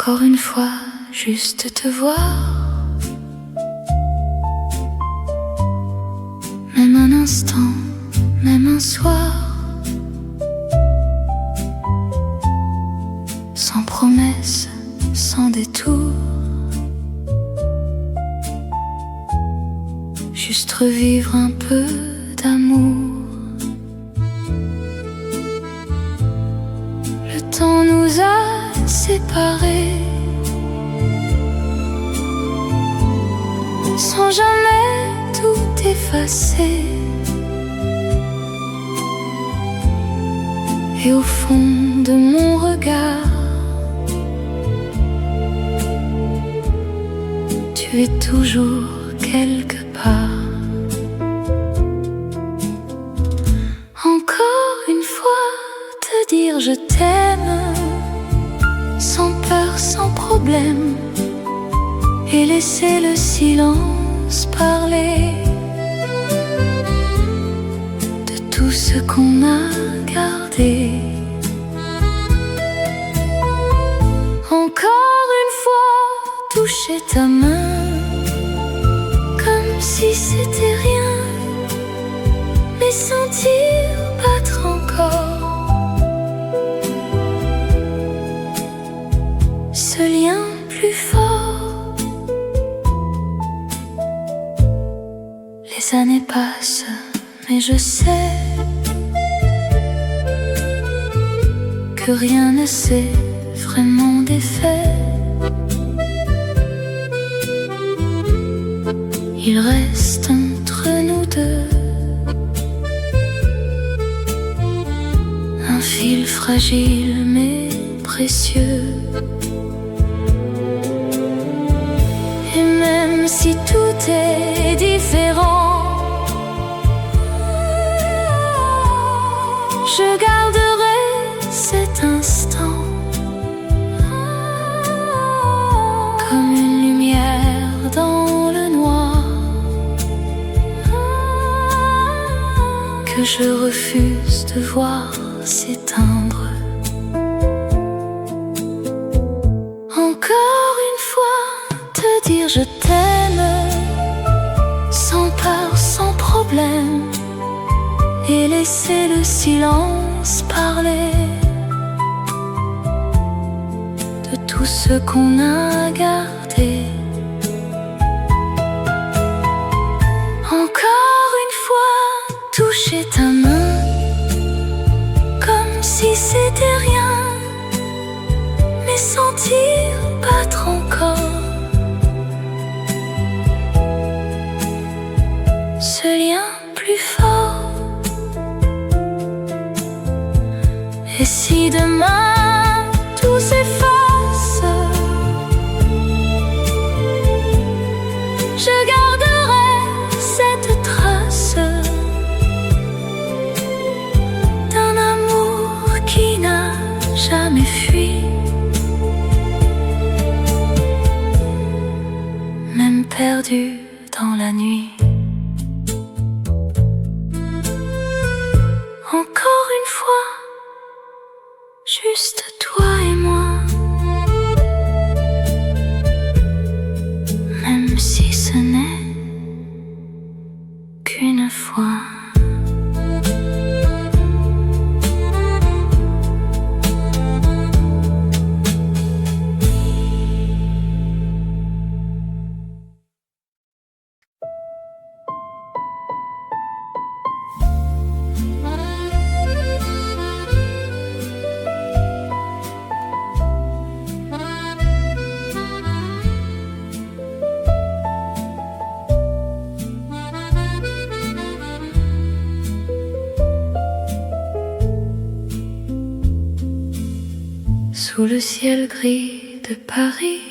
Encore une fois, juste te voir. Même un instant, même un soir. Sans promesse, sans détour. Juste revivre un peu d'amour. Le temps nous a séparés sans jamais tout effacer. Et au fond de mon regard, tu es toujours quelque part. Encore une fois, te dire je t'aime, sans peur, sans problème, et laisser le silence parler de tout ce qu'on a gardé. Encore une fois, toucher ta main comme si c'était rien, mais sentir battre encore ce lien plus fort. Les années passent, mais je sais que rien ne s'est vraiment défait. Il reste entre nous deux un fil fragile mais précieux. Et même si tout est différent, je garderai cet instant comme une lumière dans le noir que je refuse de voir s'éteindre. Encore une fois, te dire je t'aime, sans peur, sans problème, et laisser le silence parler de tout ce qu'on a gardé. Encore une fois, toucher ta main comme si c'était rien, mais sentir battre encore ce lien plus fort. Et si demain tout s'efface, je garderai cette trace d'un amour qui n'a jamais fui, même perdu dans la nuit. Encore une fois, juste toi et moi, même si ce n'est qu'une fois. Sous le ciel gris de Paris,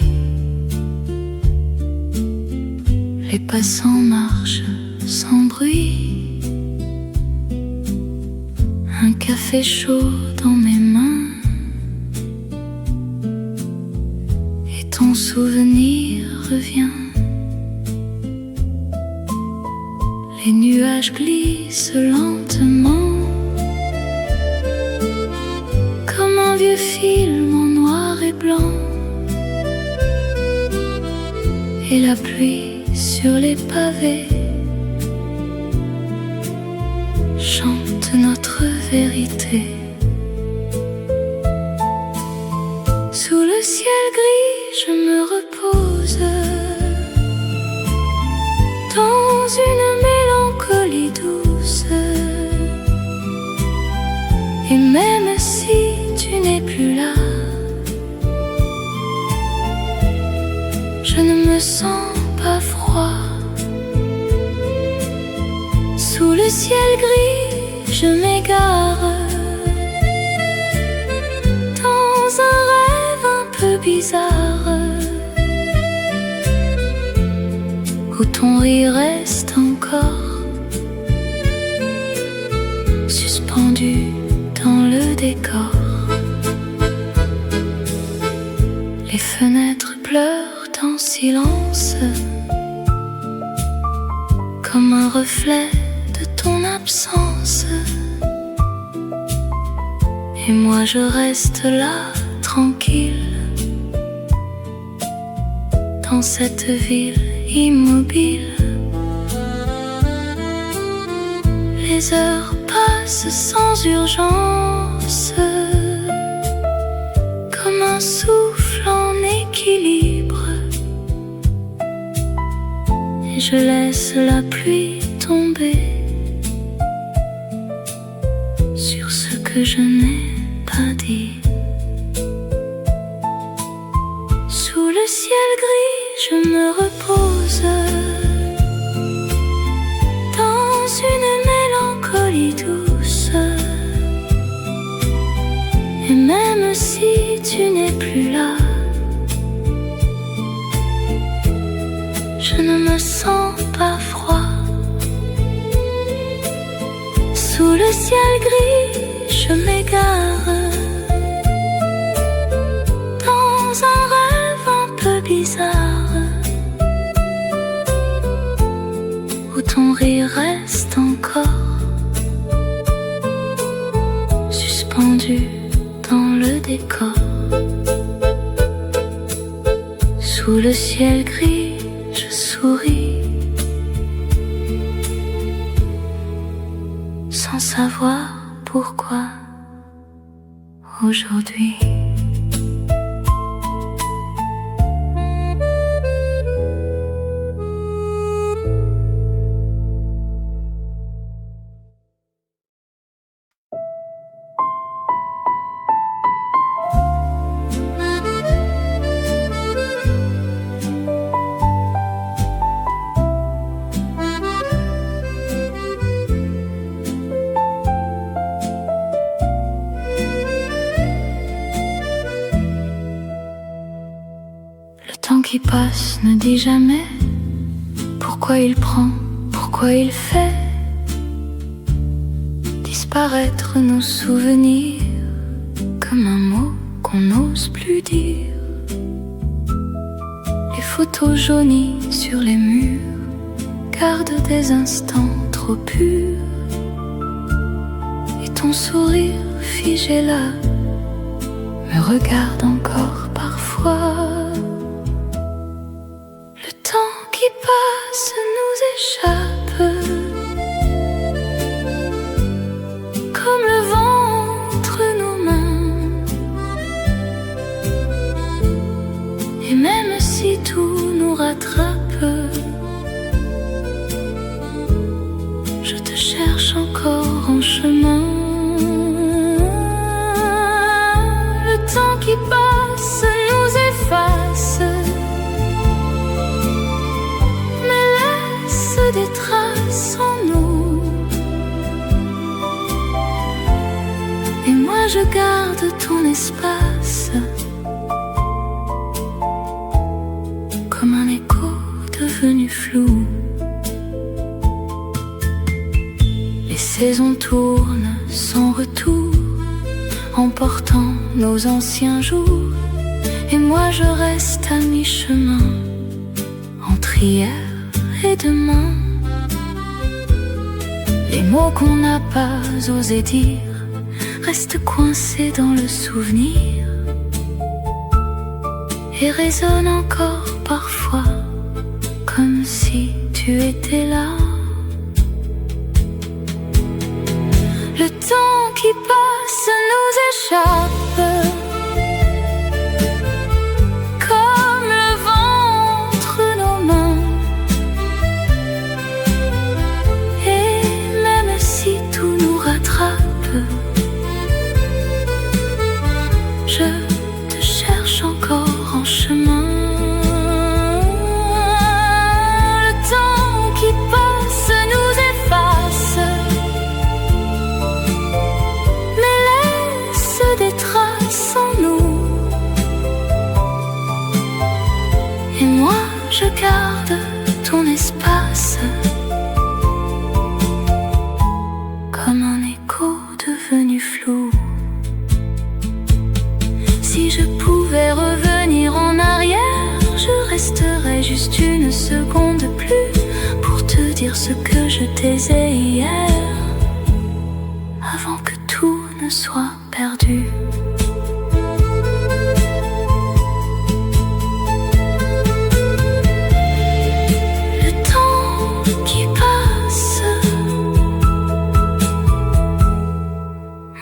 les passants marchent sans bruit. Un café chaud dans mes mains, et ton souvenir revient. Les nuages glissent lentement, comme un vieux film en noir et blanc. et la pluie sur les pavés chante notre vérité. Sous le ciel gris, je me repose dans une mélancolie douce. Et même si tu n'es plus là, je ne me sens pas froid. Sous le ciel gris, je m'égare dans un rêve un peu bizarre, où ton rire reste encore suspendu dans le décor. Les fenêtres pleurent en silence, comme un reflet de ton absence. Et moi je reste là, tranquille, dans cette ville immobile. Les heures passent sans urgence, comme un souffle en équilibre. Et je laisse la pluie tomber sur ce que je n'ai pas dit. Sous le ciel gris, je me repose dans une mélancolie douce. Et même si tu n'es plus là, je ne me sens pas froid. Sous le ciel gris, je m'égare dans un rêve un peu bizarre, où ton rire reste encore suspendu dans le décor. Sous le ciel gris, je souris sans savoir pourquoi aujourd'hui. Qui passe ne dit jamais pourquoi il prend, pourquoi il fait disparaître nos souvenirs comme un mot qu'on n'ose plus dire. Les photos jaunies sur les murs gardent des instants trop purs, et ton sourire figé là me regarde encore parfois. Qui passe nous échappe comme le vent entre nos mains. Et même si tout nous rattrape, je te cherche encore en chemin. Le temps qui passe nous efface, des traces en nous. Et moi je garde ton espace comme un écho devenu flou. Les saisons tournent sans retour, emportant nos anciens jours. Et moi je reste à mi-chemin entre hier et demain. Les mots qu'on n'a pas osé dire restent coincés dans le souvenir et résonnent encore parfois comme si tu étais là. Le temps qui passe nous échappe comme le vent entre nos mains. Et même si tout nous rattrape, je te cherche encore en chemin. Le temps qui passe nous efface, mais laisse des traces en nous. Et moi je garde ton espace comme un écho devenu flou. Si je pouvais revenir en arrière, je resterais juste une seconde plus pour te dire ce que je taisais hier, avant que tout ne soit perdu. Le temps qui passe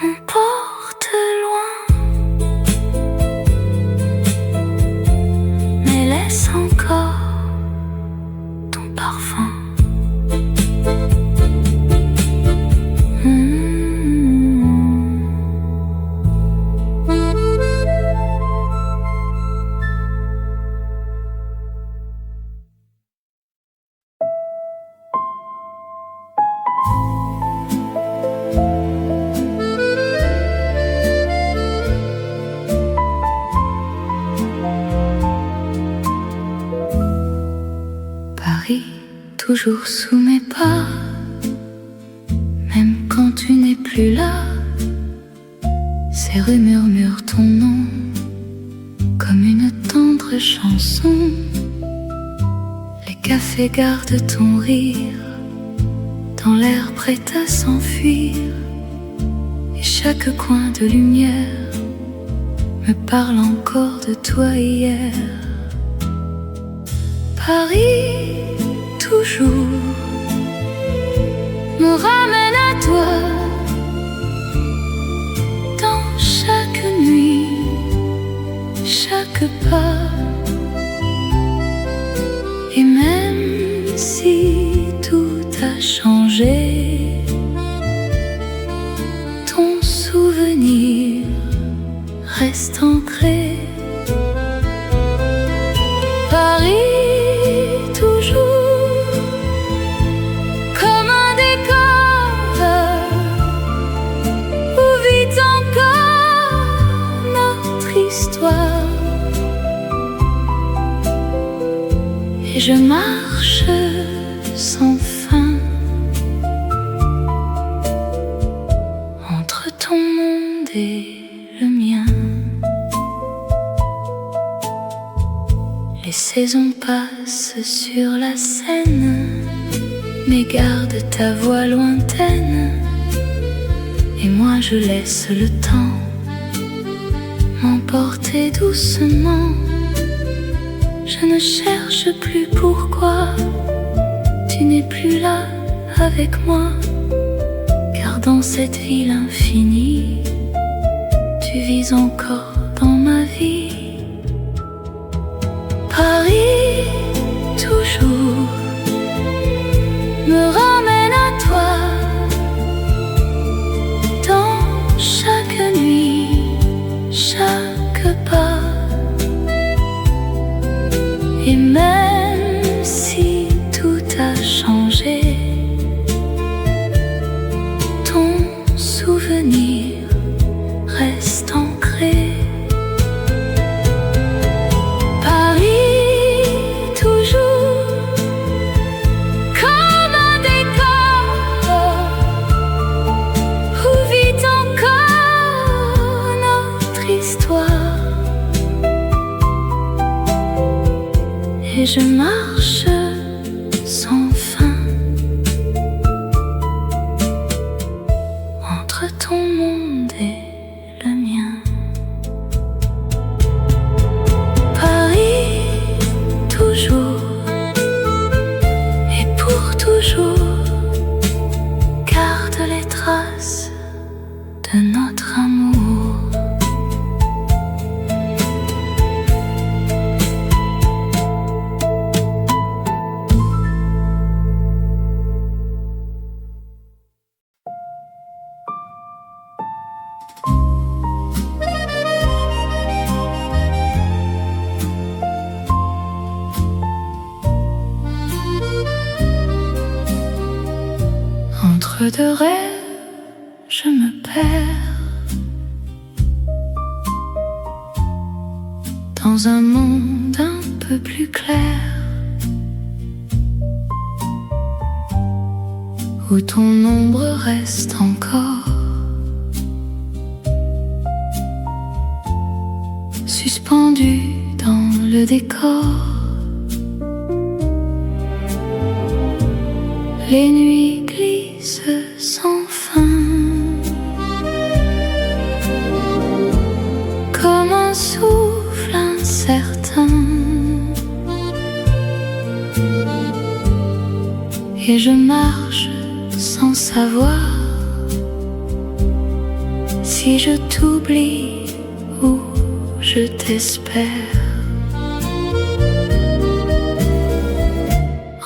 m'emporte loin, mais laisse encore ton parfum. Paris, toujours sous mes pas, même quand tu n'es plus là. Ces rues murmurent ton nom comme une tendre chanson. Les cafés gardent ton rire dans l'air prêt à s'enfuir, et chaque coin de lumière me parle encore de toi hier. Paris, toujours, me ramène à toi dans chaque nuit, chaque pas. Et même si tout a changé, ton souvenir reste ancré. Paris, et je marche sans fin entre ton monde et le mien. Les saisons passent sur la Seine, mais garde ta voix lointaine. Et moi je laisse le temps m'emporter doucement. Je ne cherche plus pourquoi tu n'es plus là avec moi, car dans cette ville infinie, tu vis encore dans ma vie. Paris, toujours, me ramène à toi dans chaque nuit, chaque pas. Et même si tout a changé, ton souvenir reste ancré. Paris, toujours, comme un décor où vit encore notre histoire. Et je marche sans fin entre ton monde et le mien. Paris, toujours, de rêve, je me perds dans un monde un peu plus clair, où ton ombre reste encore suspendue dans le décor. Les nuits glissent sans fin, comme un souffle incertain, et je marche sans savoir si je t'oublie ou je t'espère.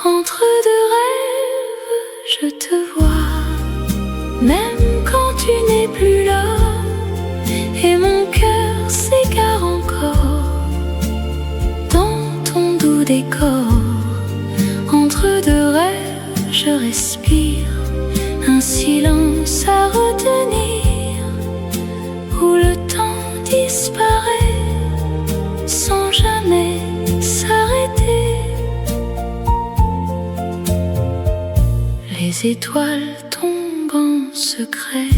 Entre deux rêves, je te vois, même quand tu n'es plus là, et mon cœur s'égare encore dans ton doux décor. Entre deux rêves, je respire un silence à retenir, où le temps disparaît sans jamais s'arrêter. Les étoiles tombent en secret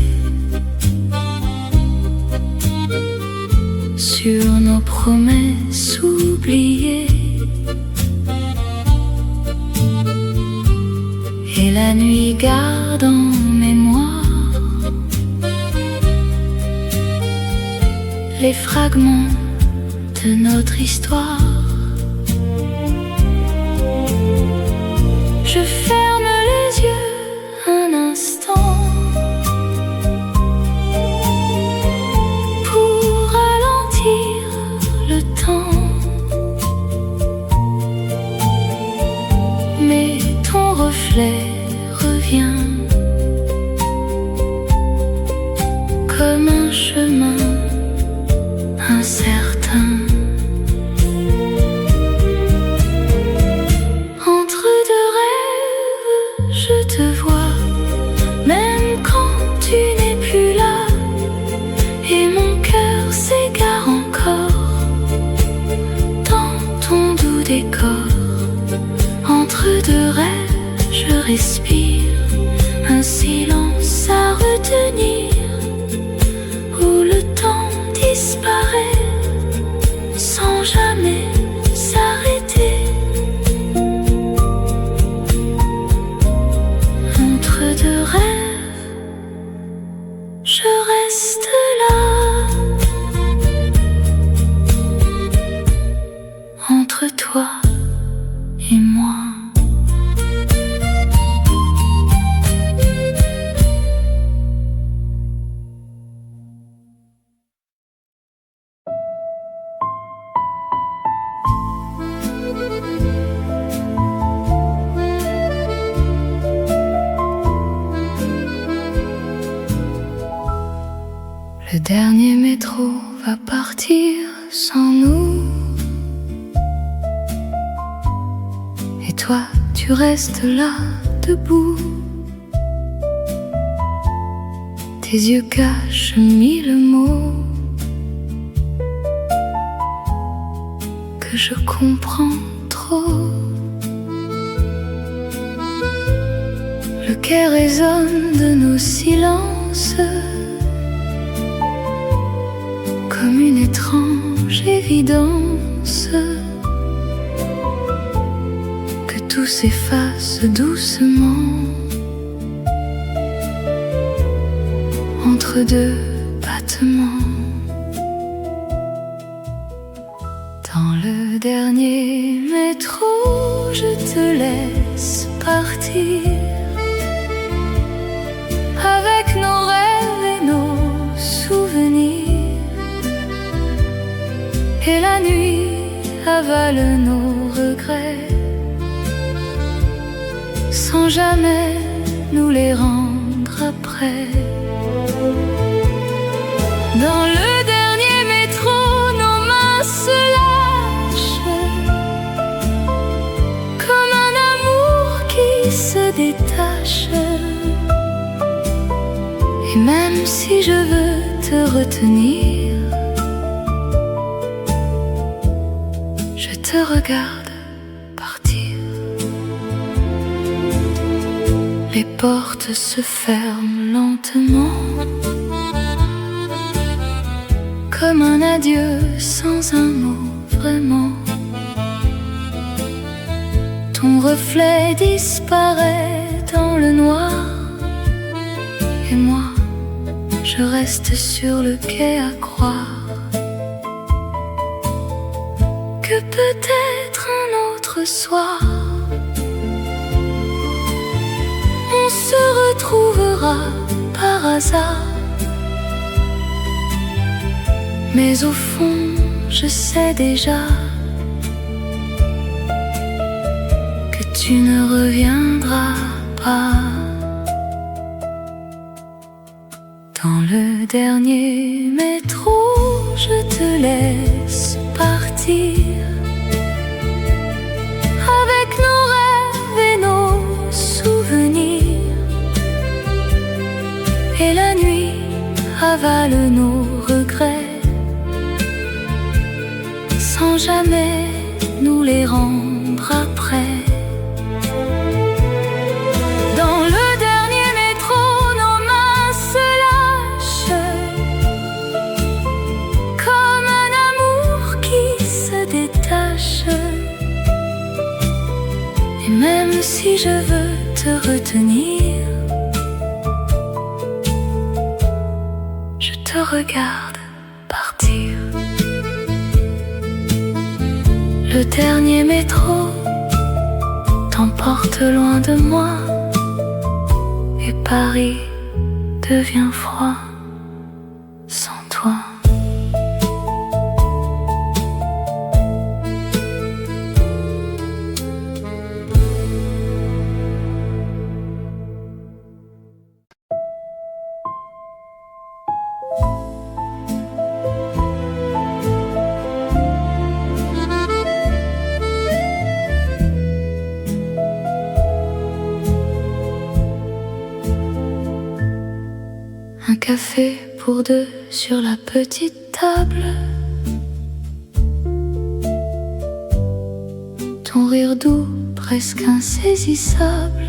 sur nos promesses oubliées, et la nuit garde en mémoire les fragments de notre histoire. Je ferme les yeux un instant pour ralentir le temps, mais ton reflet revient comme un chemin incertain. Entre deux rêves, je te vois, même quand tu n'es plus là, et mon cœur s'égare encore dans ton doux décor. Entre deux rêves, je respire un silence à retenir, où le temps disparaît sans jamais s'arrêter. Entre deux rêves, je reste là. Entre toi et moi. Le dernier métro va partir sans nous, et toi tu restes là debout. Tes yeux cachent mille mots que je comprends trop. Le quai résonne de nos silences comme une étrange évidence, que tout s'efface doucement entre deux battements. Dans le dernier métro, je te laisse partir avec nos rêves et nos souvenirs. Et la nuit avale nos regrets sans jamais nous les rendre après. Dans le dernier métro, nos mains se lâchent comme un amour qui se détache si je veux te retenir, je te regarde partir. Les portes se ferment lentement, comme un adieu sans un mot vraiment. Ton reflet disparaît dans le noir, et moi, je reste sur le quai à croire que peut-être un autre soir on se retrouvera par hasard. Mais au fond, je sais déjà que tu ne reviendras pas. Dans le dernier métro, je te laisse partir avec nos rêves et nos souvenirs. Et la nuit avale nos regrets sans jamais nous les rendre après. Dans le dernier métro, nos mains se lâchent comme un amour qui se détache. Et même si je veux te retenir, je te regarde partir. Le dernier métro t'emporte loin de moi, et Paris devient froid sans toi. Un café pour deux sur la petite table. Ton rire doux, presque insaisissable.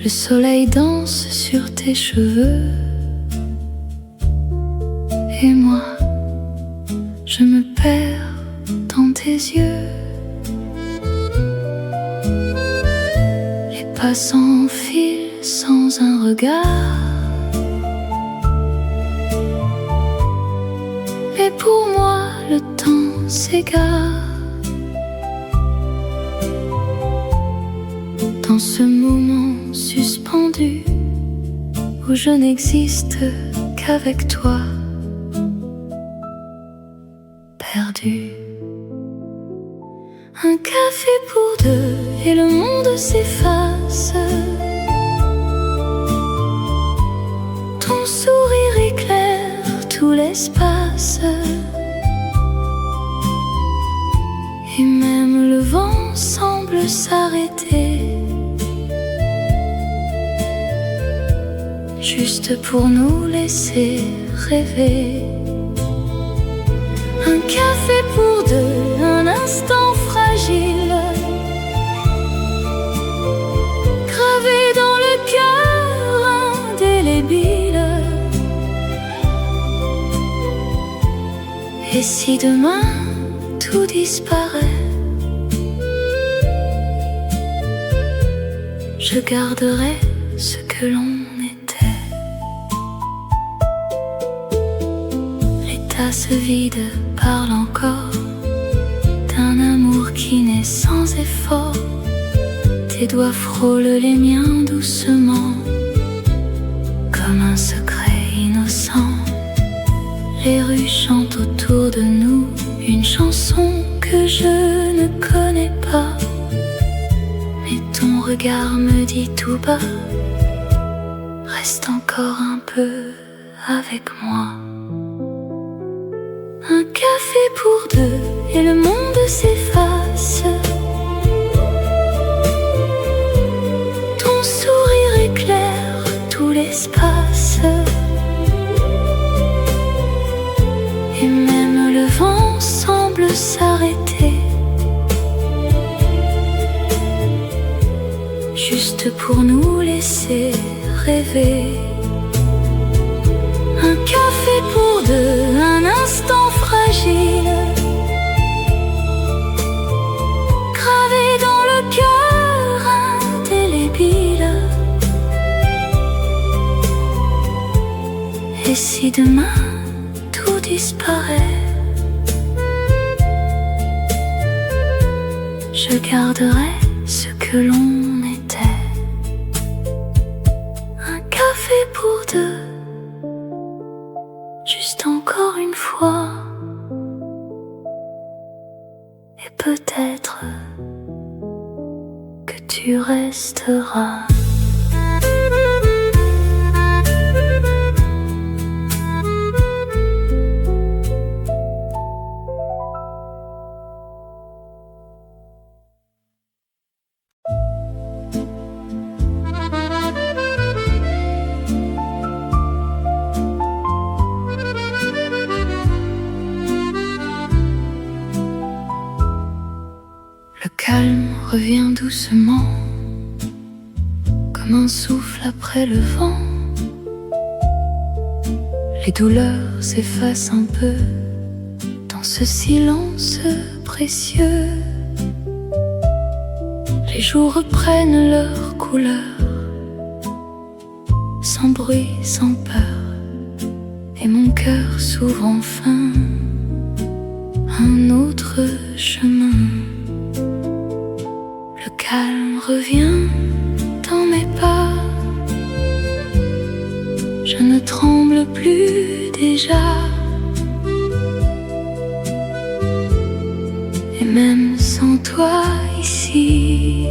Le soleil danse sur tes cheveux. Et moi, je me perds dans tes yeux. Les passants filent sans un regard, mais pour moi le temps s'égare. Dans ce moment suspendu où je n'existe qu'avec toi, perdu. Un café pour deux et le monde s'efface. Ton sourire éclaire tout l'espace, et même le vent semble s'arrêter, juste pour nous laisser rêver. Un café pour deux, un instant fragile, gravé dans le cœur indélébile. Et si demain tout disparaît, je garderai ce que l'on était. Les tasses vides parlent encore d'un amour qui naît sans effort. Tes doigts frôlent les miens doucement, comme un secret innocent. Les rues chantent autour de nous une chanson que je ne connais pas, mais ton regard me dit tout bas: reste encore un peu avec moi. Un café pour deux et le monde s'efface. Ton sourire éclaire vent semble s'arrêter, juste pour nous laisser rêver. Un café pour deux, un instant fragile, gravé dans le cœur indélébile. Et si demain tout disparaît, je garderai ce que l'on était. Un café pour deux, juste encore une fois. Et peut-être que tu resteras. Le calme revient doucement, comme un souffle après le vent. Les douleurs s'effacent un peu dans ce silence précieux. Les jours reprennent leur couleur, sans bruit, sans peur. Et mon cœur s'ouvre enfin un autre chemin. Le calme revient dans mes pas, je ne tremble plus déjà. Et même sans toi ici,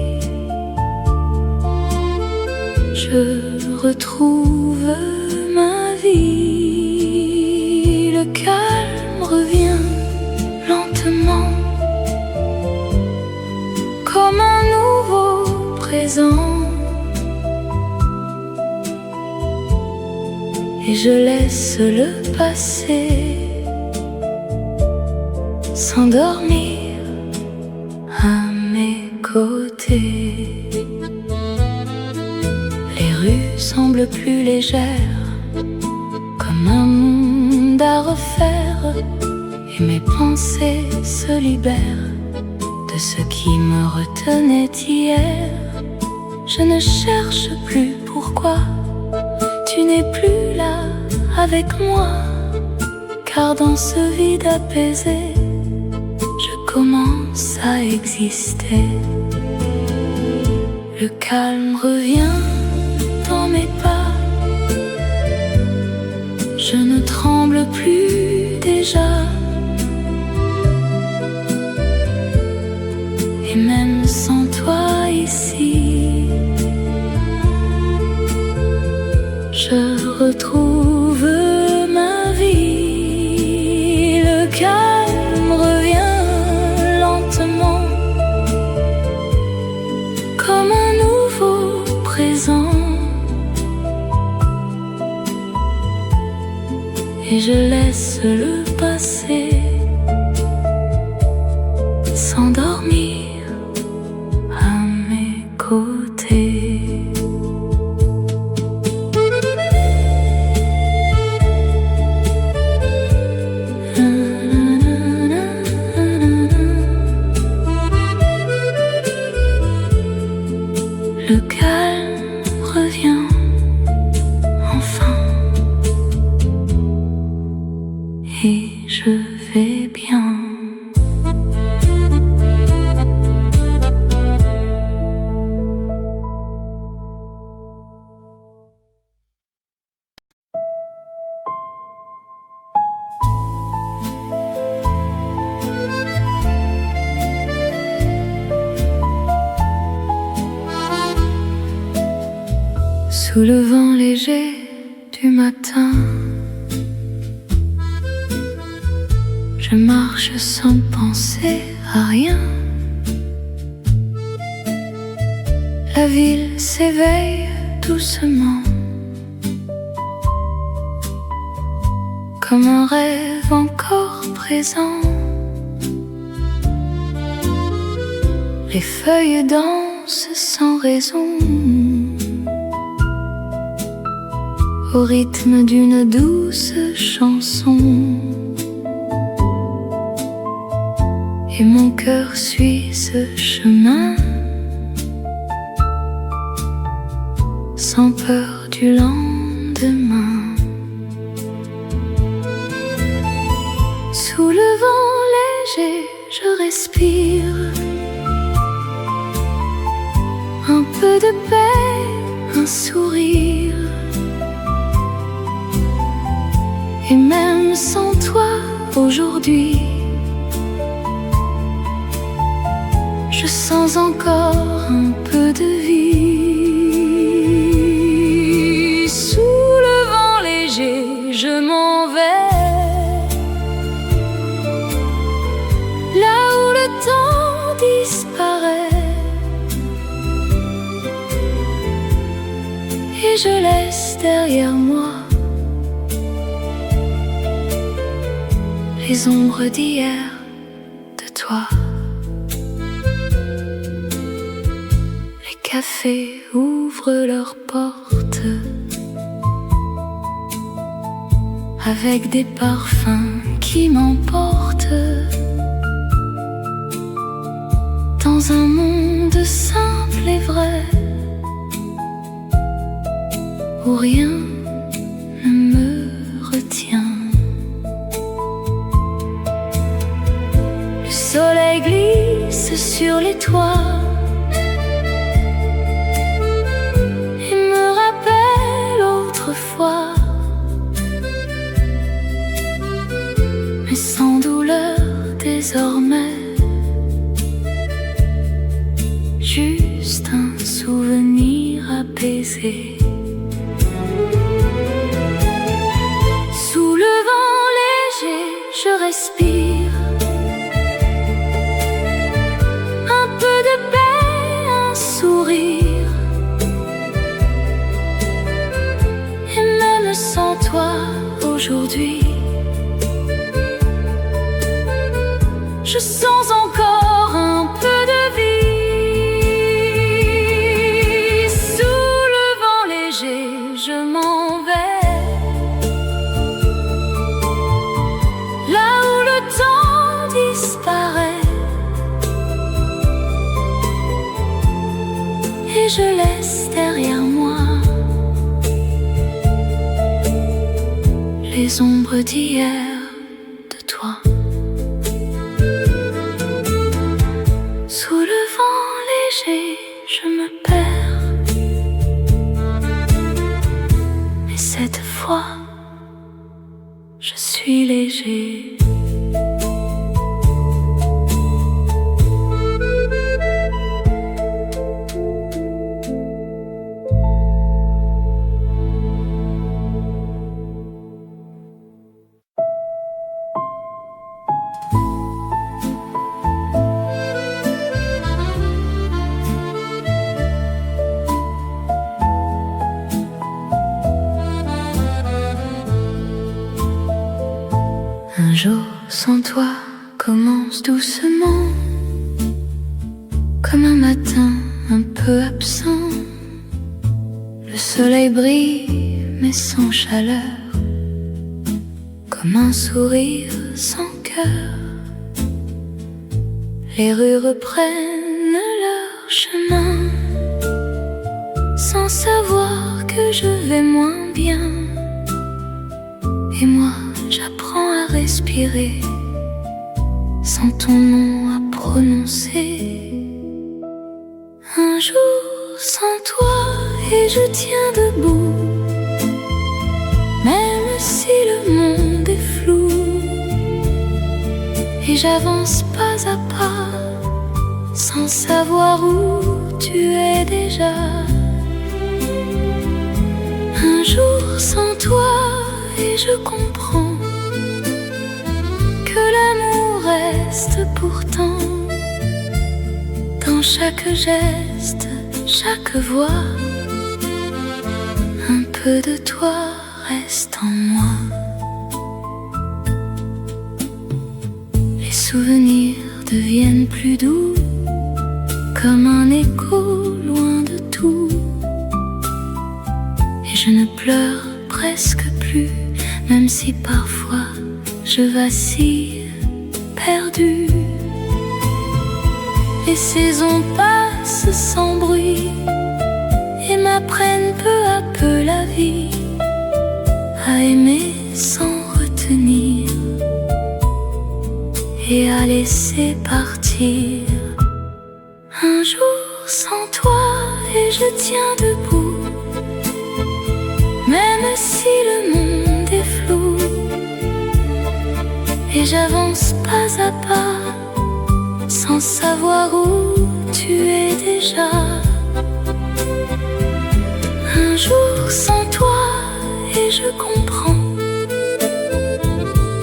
je retrouve ma vie. Le calme revient lentement, comme un nouveau présent. Et je laisse le passé s'endormir à mes côtés. Les rues semblent plus légères, comme un monde à refaire. Et mes pensées se libèrent de ce qui me retenait hier. Je ne cherche plus pourquoi tu n'es plus là avec moi, car dans ce vide apaisé, je commence à exister. Le calme revient dans mes pas, je ne tremble plus déjà. Et même sans toi ici, je retrouve ma vie. Le calme revient lentement, comme un nouveau présent. Et je laisse le passé s'endormir à mes côtés. Le calme revient enfin, et je vais bien. Sous le vent léger du matin, je marche sans penser à rien. La ville s'éveille doucement, comme un rêve encore présent. Les feuilles dansent sans raison au rythme d'une douce chanson, et mon cœur suit ce chemin sans peur du lendemain. Sous le vent léger, je respire un peu de paix, un sourire. Et même sans toi aujourd'hui, je sens encore un peu de vie. Sous le vent léger, je m'en vais, là où le temps disparaît, et je laisse derrière moi les ombres d'hier de toi. Les cafés ouvrent leurs portes avec des parfums qui m'emportent dans un monde simple et vrai, où rien ne me retient. Le soleil glisse sur les toits et me rappelle autrefois, mais sans douleur désormais, juste un souvenir apaisé. Sous le vent léger, je respire un peu de paix, un sourire. Et même sans toi aujourd'hui, je sens encore un peu de vie. Sous le vent léger, je m'en vais, là où le temps disparaît, et je laisse derrière moi les ombres d'hier de toi. Sous le vent léger, je me perds, mais cette fois, je suis léger. Un jour sans toi commence doucement, comme un matin un peu absent. Le soleil brille mais sans chaleur, comme un sourire sans cœur. Les rues reprennent leur chemin, sans savoir que je vais moins bien. Et moi j'apprends à respirer, sans ton nom à prononcer. Un jour sans toi et je tiens debout, même si le monde est flou. Et j'avance pas à pas, sans savoir où tu es déjà. Un jour sans toi et je comprends que l'amour reste pourtant dans chaque geste, chaque voix. Un peu de toi reste en moi. souvenirs deviennent plus doux, comme un écho loin de tout. Et je ne pleure presque plus, même si parfois je vacille, perdue. Les saisons passent sans bruit et m'apprennent peu à peu la vie, à aimer sans retenir et à laisser partir. Un jour sans toi et je tiens debout, même si le monde est flou, et j'avance pas à pas sans savoir où tu es déjà. Un jour sans toi et je comprends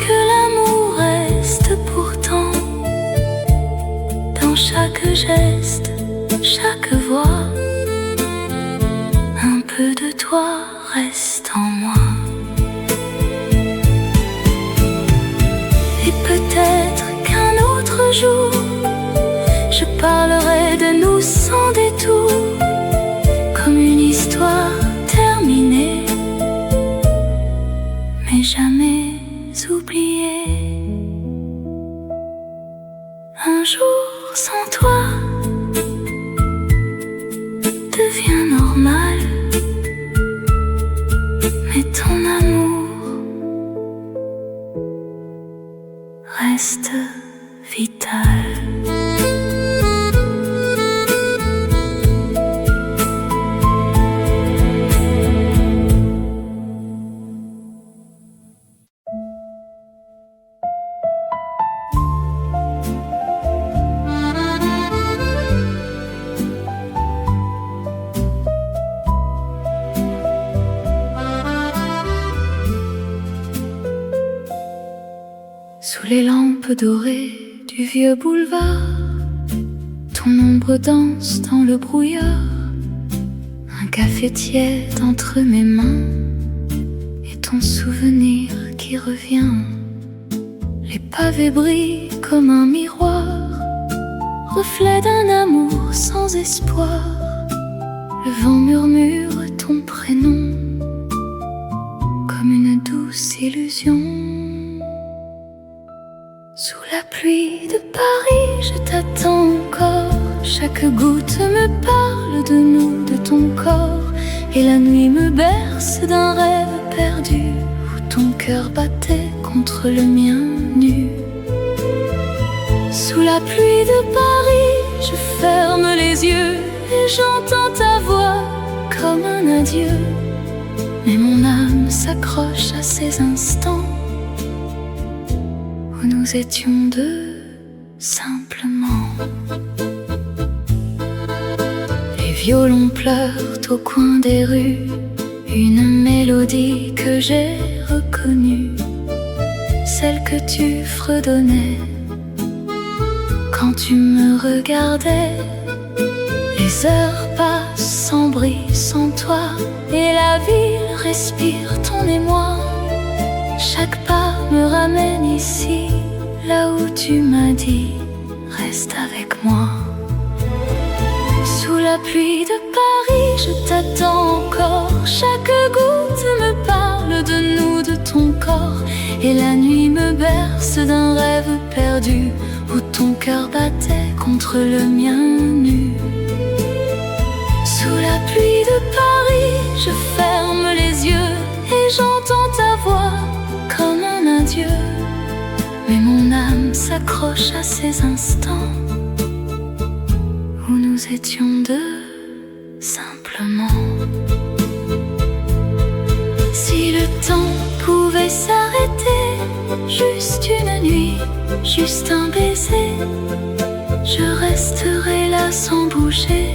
que l'amour reste pourtant dans chaque geste, chaque voix. Un peu de toi reste en moi. Et peut-être qu'un autre jour je parlerai de nous sans détour, comme une histoire terminée, mais jamais oubliée. Un jour sans toi devient normal, mais ton amour reste vital. Sous les lampes dorées du vieux boulevard, ton ombre danse dans le brouillard. Un café tiède entre mes mains et ton souvenir qui revient. Les pavés brillent comme un miroir, reflet d'un amour sans espoir. Le vent murmure ton prénom comme une douce illusion. Sous la pluie de Paris, je t'attends encore. Chaque goutte me parle de nous, de ton corps. Et la nuit me berce d'un rêve perdu, où ton cœur battait contre le mien nu. Sous la pluie de Paris, je ferme les yeux et j'entends ta voix comme un adieu. Mais mon âme s'accroche à ces instants où nous étions deux, simplement. Les violons pleurent au coin des rues, une mélodie que j'ai reconnue, celle que tu fredonnais quand tu me regardais. Les heures passent sans bruit, sans toi, et la ville respire ton émoi. Chaque pas me ramène ici, là où tu m'as dit reste avec moi. Sous la pluie de Paris, je t'attends encore. Chaque goutte me parle de nous, de ton corps. Et la nuit me berce d'un rêve perdu, où ton cœur battait contre le mien nu. Sous la pluie de Paris, je ferme les yeux et j'entends ta voix comme un adieu. Mais mon âme s'accroche à ces instants où nous étions deux, simplement. Si le temps pouvait s'arrêter, juste une nuit, juste un baiser, je resterai là sans bouger,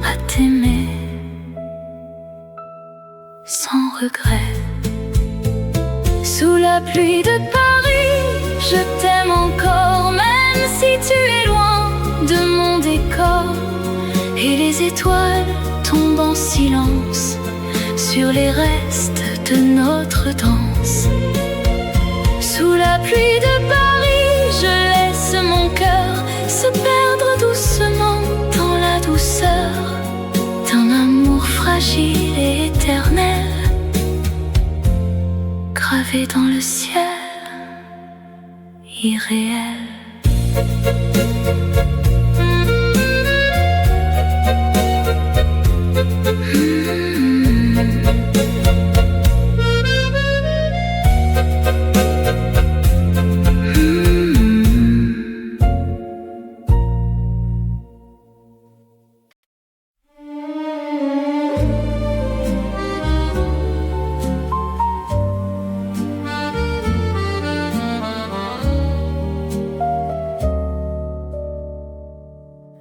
à t'aimer, sans regret. Sous la pluie de Paris, je t'aime encore, même si tu es loin de mon décor. Et les étoiles tombent en silence sur les restes de notre danse. Sous la pluie de Paris, je l'aime. gravé dans le ciel irréel.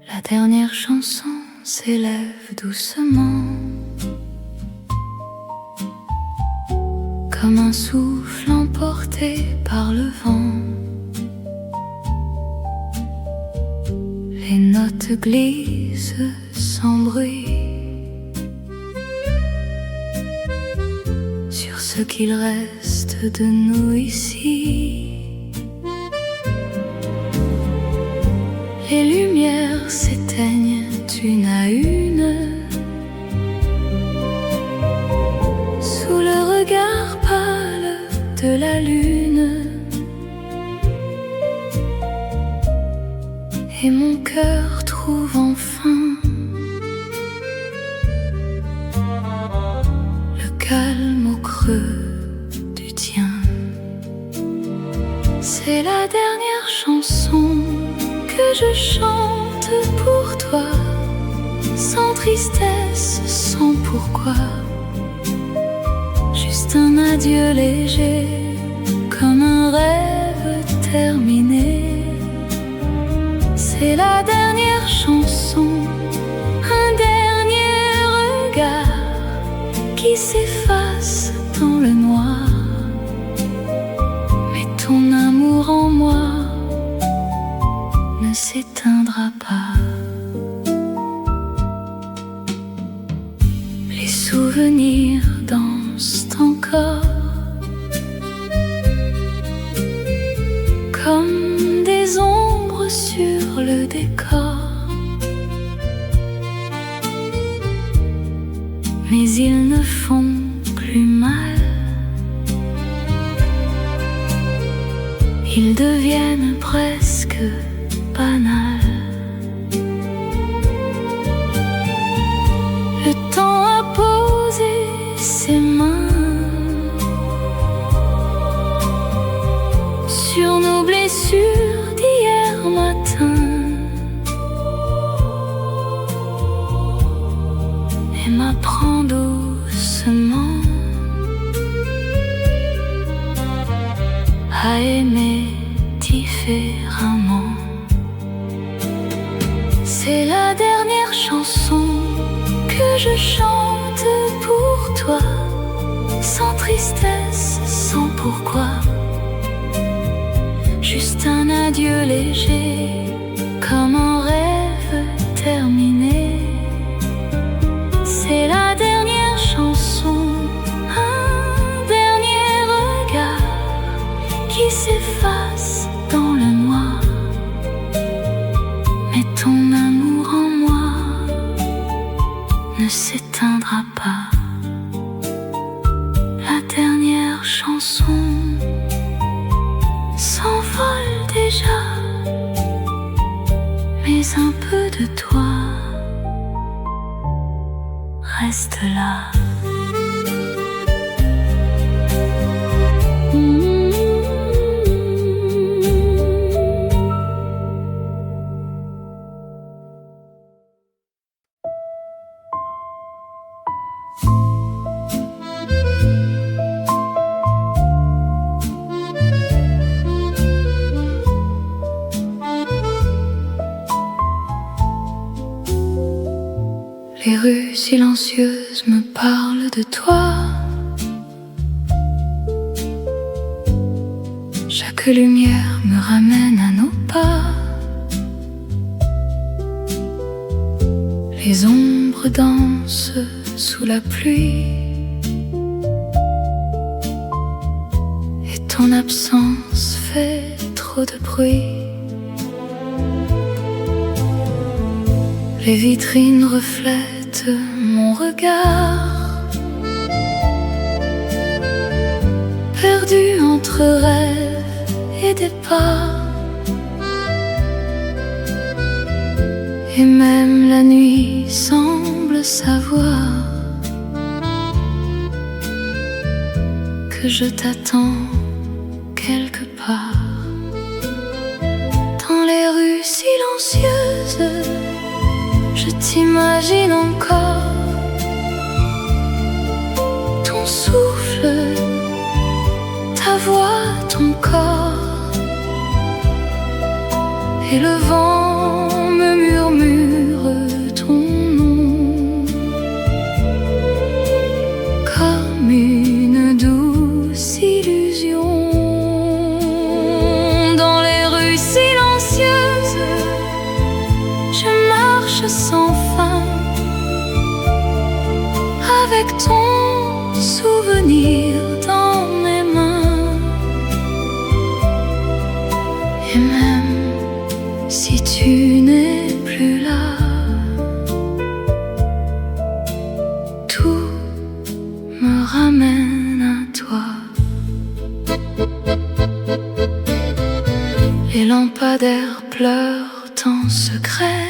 La dernière chanson s'élève doucement, comme un souffle emporté par le vent. Les notes glissent sans bruit sur ce qu'il reste de nous ici. Les lumières s'éteignent une à une sous le regard pâle de la lune, et mon cœur trouve enfin le calme au creux du tien. C'est la dernière chanson que je chante pour toi, sans tristesse, sans pourquoi. Juste un adieu léger, comme un rêve terminé. C'est la dernière chanson, un dernier regard qui s'efface dans le noir. Mais ton amour en moi ne s'éteindra pas. Les souvenirs dansent encore, comme des ombres sur le décor. Mais ils ne font plus mal, ils deviennent presque banal. Le temps a posé ses mains sur nos blessures d'hier matin et m'apprend doucement à aimer différemment. C'est la dernière chanson que je chante pour toi, sans tristesse, sans pourquoi. Juste un adieu léger, comme un rêve terminé. C'est la dernière chanson, un dernier regard qui s'efface dans le noir. Mais ton amour en moi ne s'éteindra pas. La dernière chanson s'envole déjà, mais un peu de toi reste là. Les rues silencieuses me parlent de toi. Chaque lumière me ramène à nos pas. Les ombres dansent sous la pluie, et ton absence fait trop de bruit. Les vitrines reflètent mon regard. perdu entre rêve et départ. Et même la nuit semble savoir que je t'attends quelque part. Dans les rues silencieuses, je t'imagine encore. Ton souffle, ta voix, ton corps. Et le vent me murmure ton nom comme une douce illusion. Dans les rues silencieuses, je marche sans fin avec ton souvenir dans mes mains. Et même si tu n'es plus là, tout me ramène à toi. Les lampadaires pleurent en secret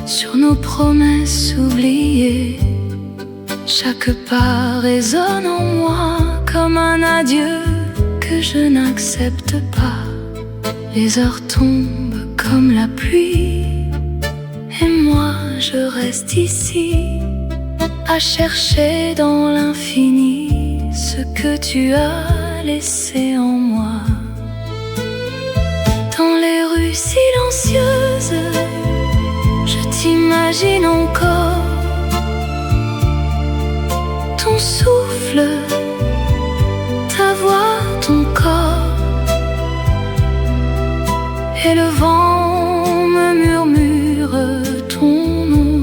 sur nos promesses oubliées. Chaque pas résonne en moi comme un adieu que je n'accepte pas. Les heures tombent comme la pluie et moi je reste ici à chercher dans l'infini ce que tu as laissé en moi. Dans les rues silencieuses, je t'imagine encore. Ton souffle, ta voix, ton corps. Et le vent me murmure ton nom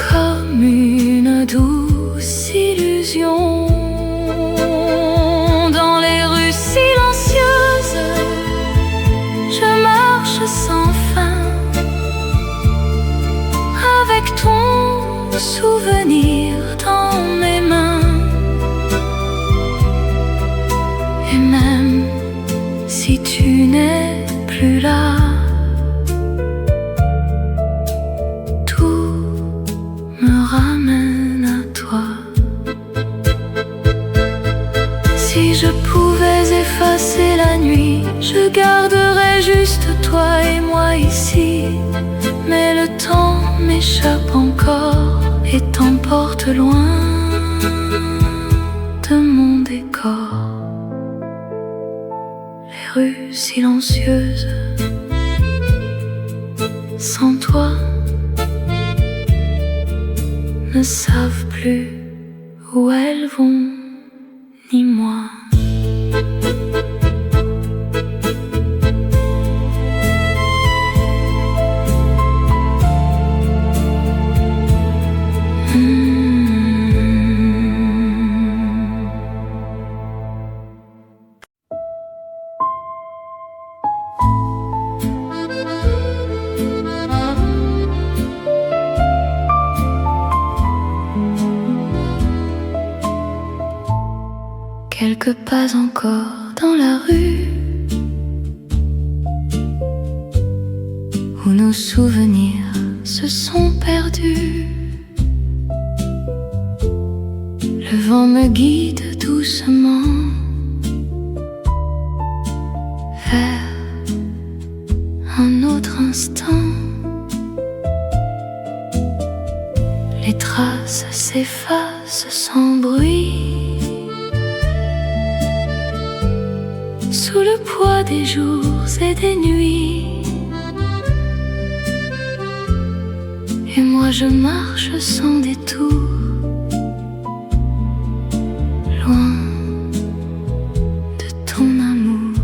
comme une douce illusion. Dans les rues silencieuses, je marche sans fin avec ton souvenir dans mes mains. Et même si tu n'es plus là, tout me ramène à toi. Si je pouvais effacer la nuit, je garderais juste toi et moi ici. Mais le temps m'échappe encore et t'emporte loin de mon décor. Les rues silencieuses, sans toi, ne savent plus où elles vont, ni moi. Quelques pas encore dans la rue où nos souvenirs se sont perdus. Le vent me guide doucement vers un autre instant. Les traces s'effacent sans bruit sous le poids des jours et des nuits. Et moi je marche sans détour, loin de ton amour.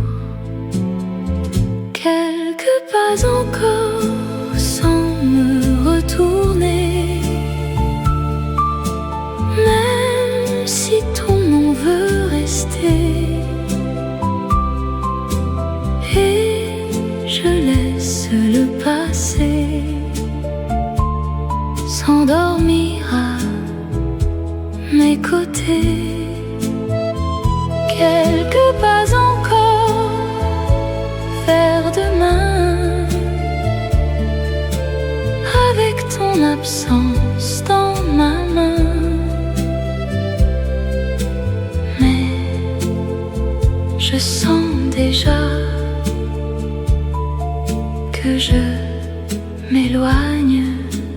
Quelques pas encore sans me retourner, même si ton nom veut rester. Et je laisse le passé s'endormir à mes côtés. Quelques pas encore vers demain, avec ton absence dans ma main. Mais je sens déjà que je m'éloigne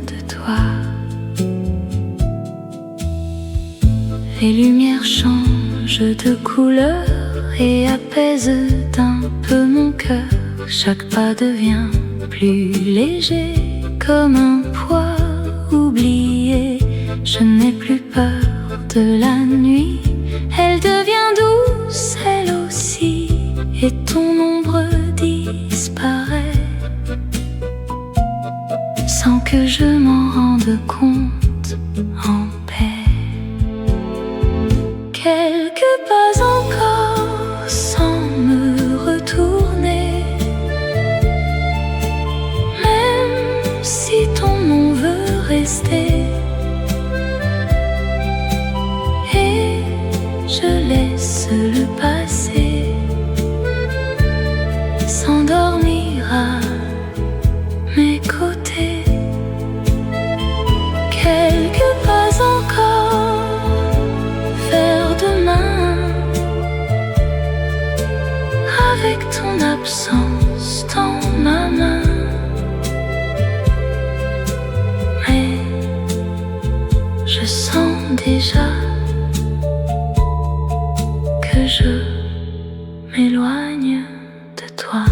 de toi. Les lumières changent de couleur et apaisent un peu mon cœur. Chaque pas devient plus léger, comme un poids oublié. Je n'ai plus peur de la nuit, elle devient douce elle aussi, et ton ombre disparaît sans que je m'en rende compte, en paix. Quelques pas encore sans me retourner, même si ton nom veut rester. Et je laisse le passé s'endormir à mes côtés. Quelques pas encore vers demain, avec ton absence dans ma main. Mais je sens déjà que je m'éloigne de toi.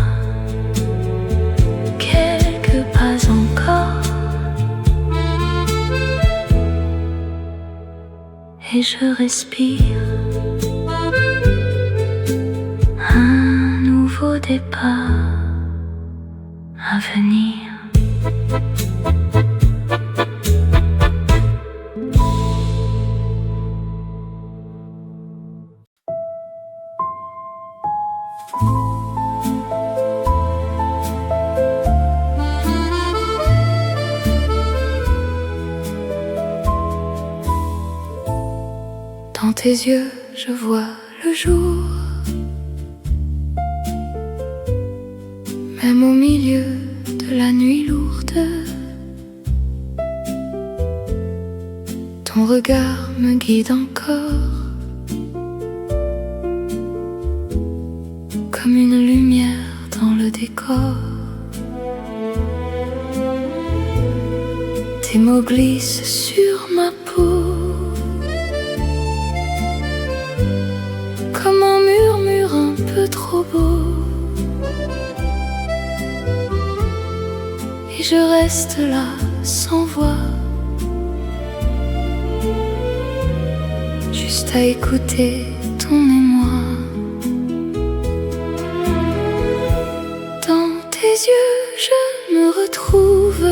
Quelques pas encore, et je respire un nouveau départ à venir. Dans tes yeux, je vois le jour, même au milieu de la nuit lourde. Ton regard me guide encore, comme une lumière dans le décor. Tes mots glissent sur ma peau, comme un murmure un peu trop beau. Et je reste là sans voix, juste à écouter ton émoi. Dans tes yeux, je me retrouve,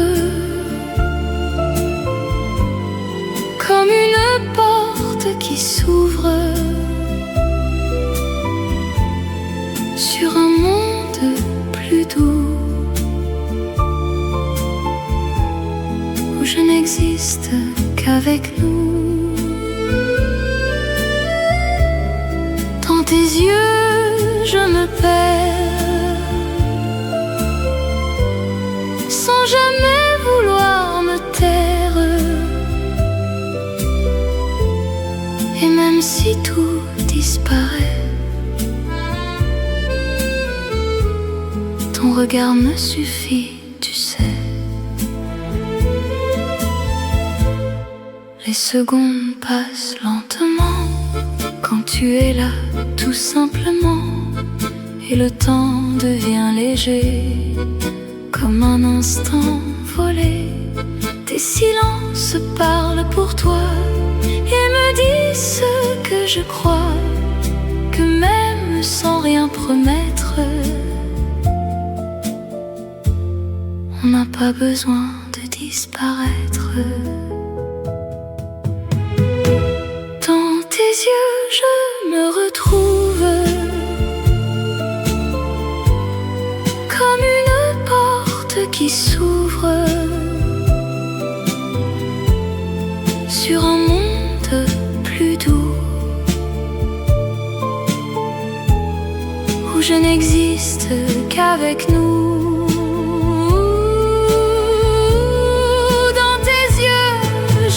comme une porte qui s'ouvre sur un monde plus doux, où je n'existe qu'avec nous. Dans tes yeux, je me perds, sans jamais vouloir me taire. Et même si tout disparaît, ton regard me suffit, tu sais. Les secondes passent lentement quand tu es là, tout simplement. Et le temps devient léger, comme un instant volé. Tes silences parlent pour toi et me disent ce que je crois, que même sans rien promettre, on n'a pas besoin de disparaître. Dans tes yeux, je me retrouve, comme une porte qui s'ouvre sur un monde plus où je n'existe qu'avec nous. Dans tes yeux,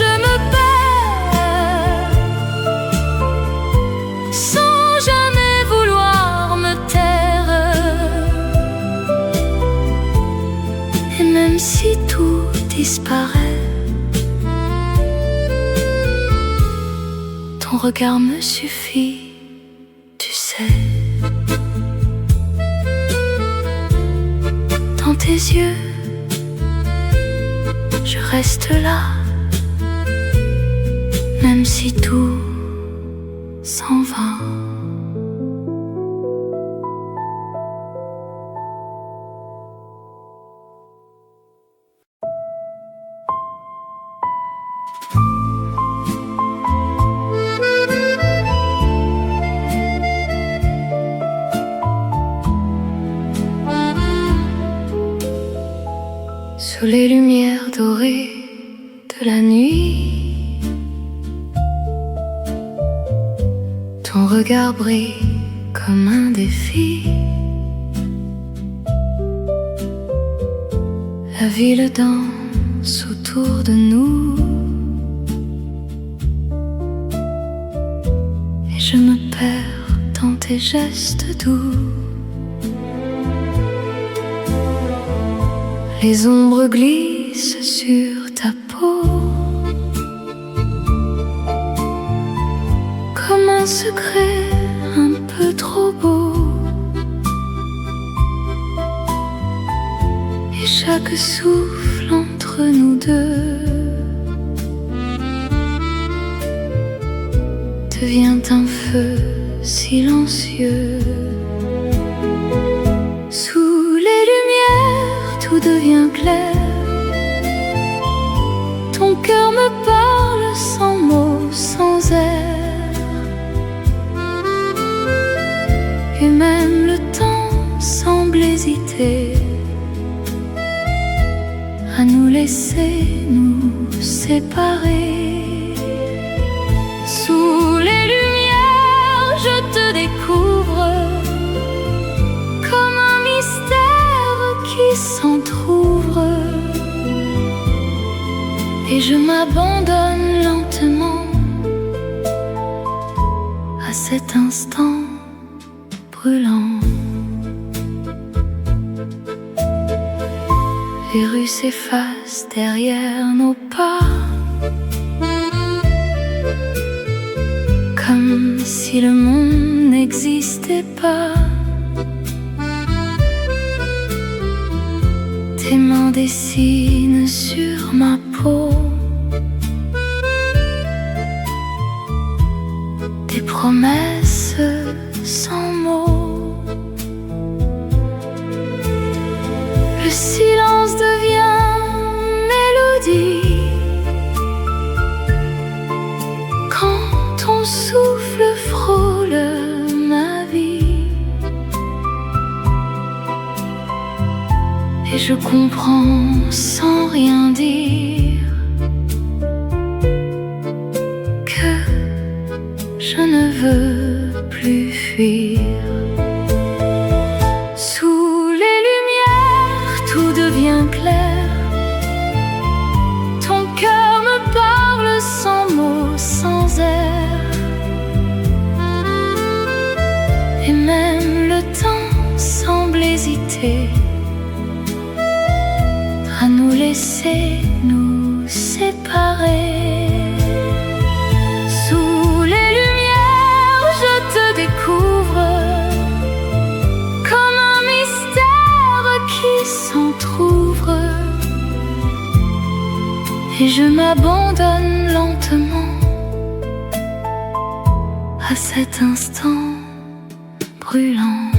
je me perds, sans jamais vouloir me taire. Et même si tout disparaît, ton regard me suffit, tu sais. Dans tes yeux, je reste là, même si tout s'en va. Sous les lumières dorées de la nuit, ton regard brille comme un défi. La ville danse autour de nous, et je me perds dans tes gestes doux. Les ombres glissent sur ta peau comme un secret un peu trop beau. Et chaque souffle entre nous deux devient un feu silencieux. Sous les lumières, tout devient clair. Ton cœur me parle sans mots, sans air. Et même le temps semble hésiter à nous laisser nous séparer. Sous les lumières, je te découvre comme un mystère qui s'entr'ouvre. Et je m'abandonne lentement à cet instant brûlant. Les rues s'effacent derrière nos pas, comme si le monde n'existait pas. Tes mains dessinent sur ma peau des promesses sans mots. Le silence devient mélodie quand ton souffle frôle ma vie. Et je comprends sans rien dire que je ne veux plus fuir. Sous les lumières, tout devient clair. Ton cœur me parle sans mots, sans air. Et même le temps semble hésiter à nous laisser nous séparer. Sous les lumières, je te découvre comme un mystère qui s'entr'ouvre. Et je m'abandonne lentement à cet instant brûlant.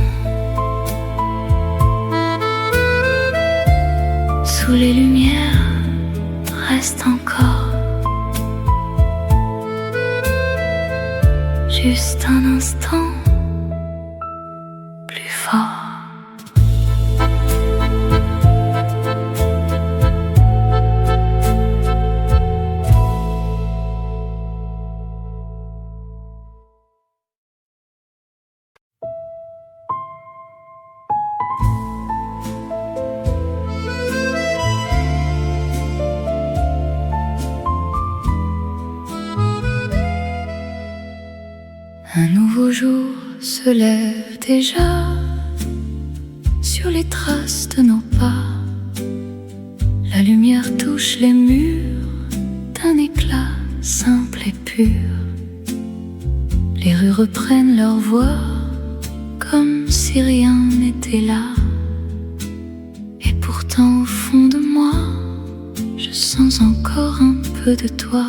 Sous les lumières, reste encore juste un instant plus fort. Un nouveau jour se lève déjà sur les traces de nos pas. La lumière touche les murs d'un éclat simple et pur. Les rues reprennent leur voix comme si rien n'était là. Et pourtant au fond de moi, je sens encore un peu de toi.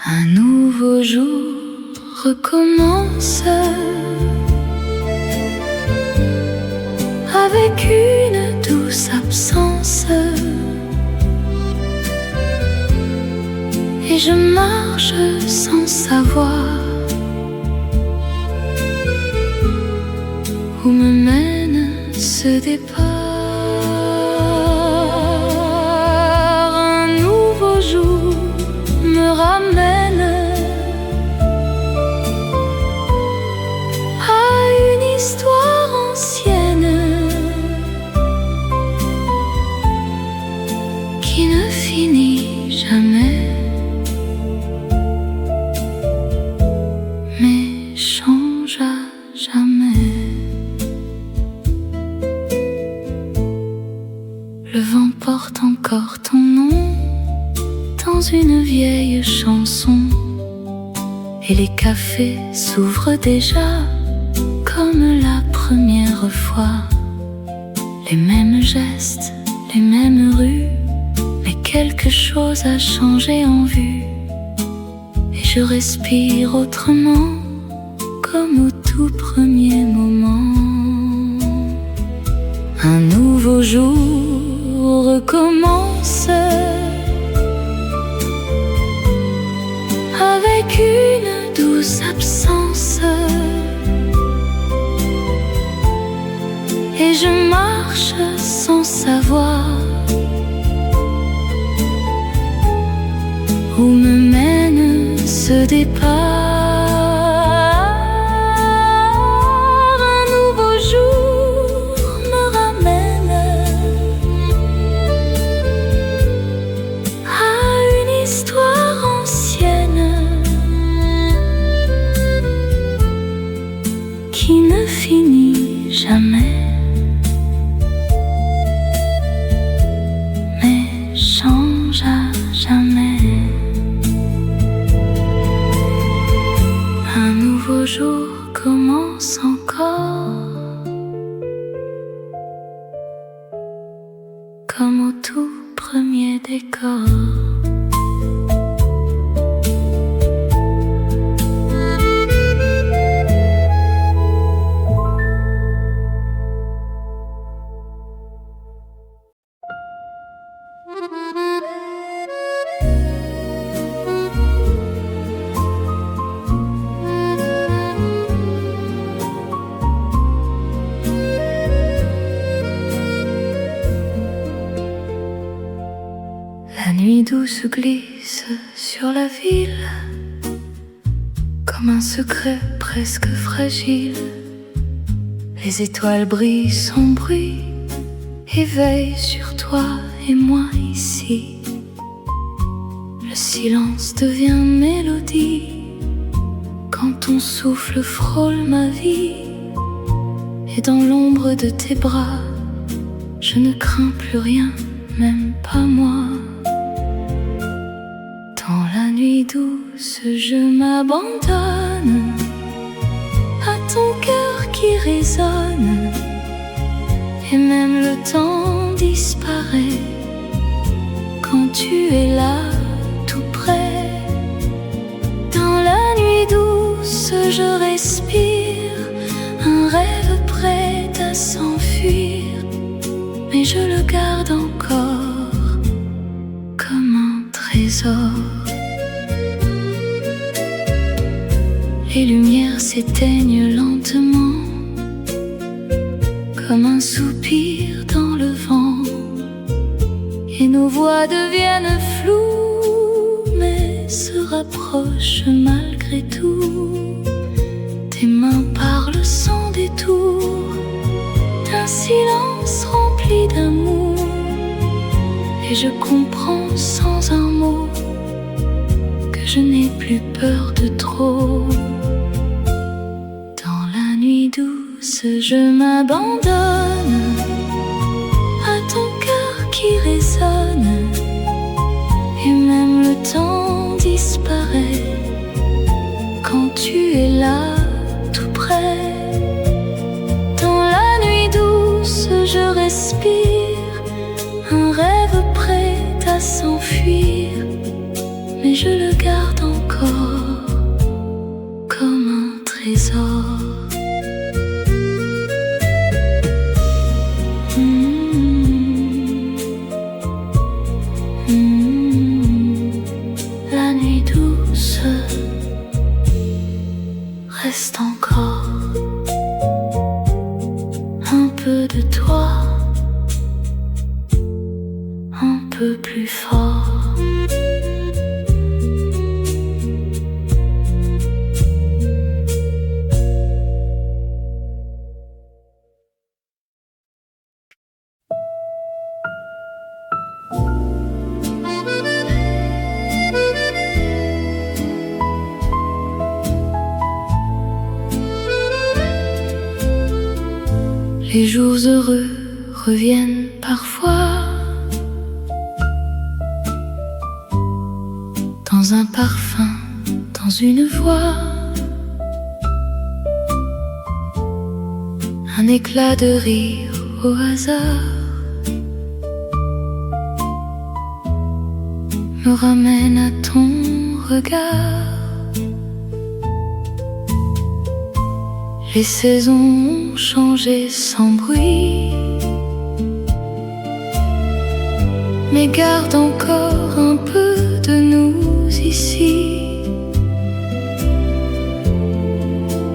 Un nouveau jour recommence avec une douce absence. Et je marche sans savoir où me mène ce départ. Un nouveau jour me ramène à une histoire ancienne qui ne finit jamais. Mais change à jamais. Le vent porte encore ton nom dans une vieille chanson. Et les cafés s'ouvrent déjà comme la première fois. Les mêmes gestes, les mêmes rues, mais quelque chose a changé en vue. Et je respire autrement, comme au tout premier moment. Un nouveau jour recommence avec une douce absence. Et je marche sans savoir où me mène ce départ. Un nouveau jour me ramène à une histoire ancienne qui ne finit jamais. Mais change à jamais. Un nouveau jour commence encore, comme au tout premier décor. La nuit douce glisse sur la ville comme un secret presque fragile. Les étoiles brillent sans bruit et veillent sur toi et moi ici. Le silence devient mélodie quand ton souffle frôle ma vie. Et dans l'ombre de tes bras, je ne crains plus rien, même pas moi. Dans la nuit douce, je m'abandonne à ton cœur qui résonne. Et même le temps disparaît quand tu es là, tout près. Dans la nuit douce, je respire un rêve prêt à s'enfuir. Mais je le garde encore comme un trésor. Les lumières s'éteignent lentement comme un soupir dans le vent. Et nos voix deviennent floues mais se rapprochent malgré tout. Tes mains parlent sans détour d'un silence rempli d'amour. Et je comprends sans un mot que que je n'ai plus peur de trop. Dans la nuit douce, je m'abandonne à ton cœur qui résonne, et même le temps disparaît quand tu es là tout près. Dans la nuit douce, je respire un rêve prêt à s'enfuir, mais je le garde encore comme un trésor. La nuit douce, reste encore un peu de toi, un peu plus fort. Les jours heureux reviennent parfois dans un parfum, dans une voix, un éclat de rire au hasard me ramène à ton regard. Les saisons ont changé sans bruit, mais garde encore un peu de nous ici.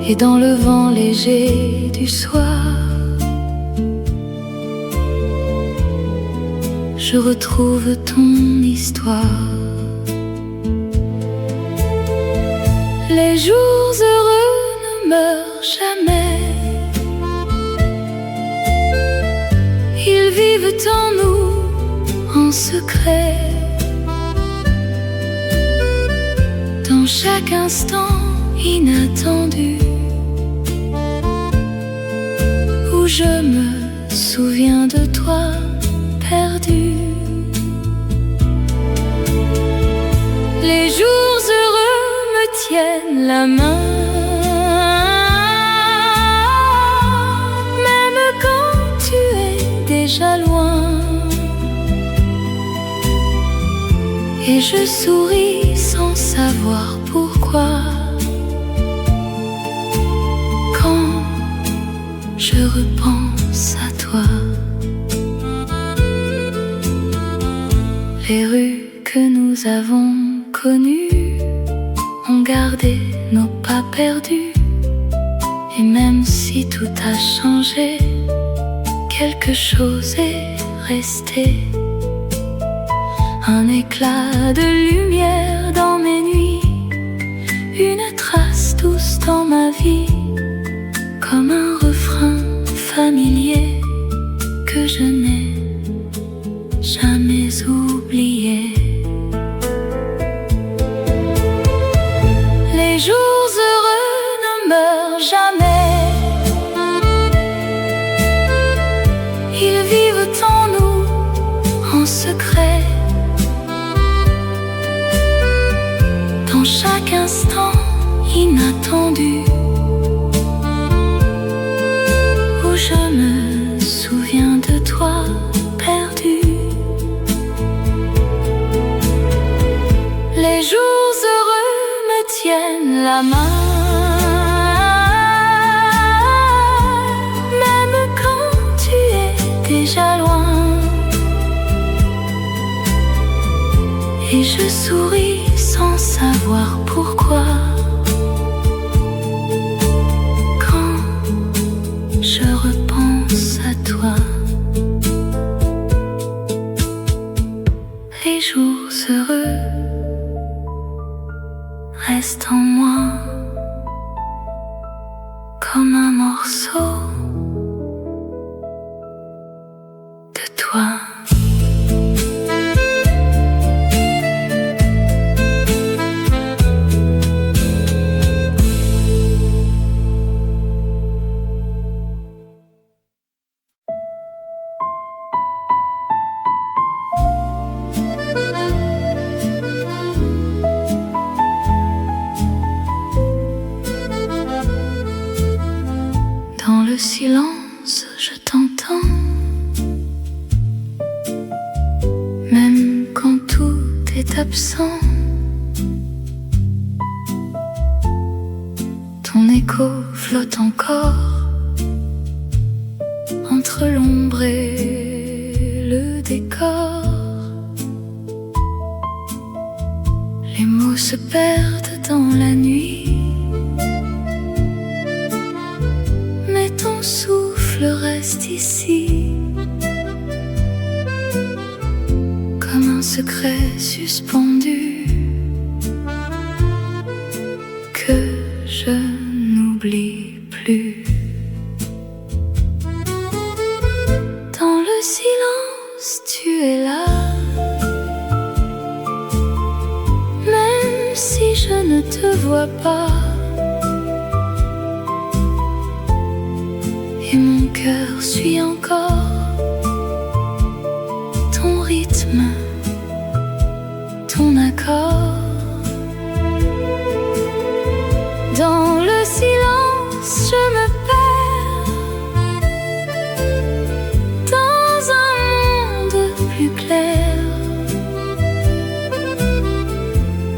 Et dans le vent léger du soir, je retrouve ton histoire. Les jours heureux ne meurent jamais, ils vivent en nous en secret. Dans chaque instant inattendu, où je me souviens de toi perdu. Les jours heureux me tiennent la main, même quand tu es déjà loin. Et je souris sans savoir pourquoi, quand je repense à toi. Les rues que nous avons connues ont gardé nos pas perdus. Et même si tout a changé, quelque chose est resté. Un éclat de lumière dans mes nuits, une trace douce dans ma vie, comme un refrain familier que je n'ai jamais oublié. Les jours heureux ne meurent jamais, ils vivent en nous en secret. Dans chaque instant inattendu, où je me souviens de toi perdu. Les jours heureux me tiennent la main, même quand tu es déjà loin. Et je souris sans savoir pourquoi, quand je repense à toi. Les jours heureux restent en moi comme un morceau de toi. Dans le silence, je t'entends. Même quand tout est absent, ton écho flotte encore entre l'ombre et le décor. Les mots se perdent dans la nuit, mais ton souffle reste ici, comme un secret suspendu que je n'oublie plus. Dans le silence, tu es là, même si je ne te vois pas. Et mon cœur suit encore ton rythme, ton accord. Dans le silence, je me perds dans un monde plus clair,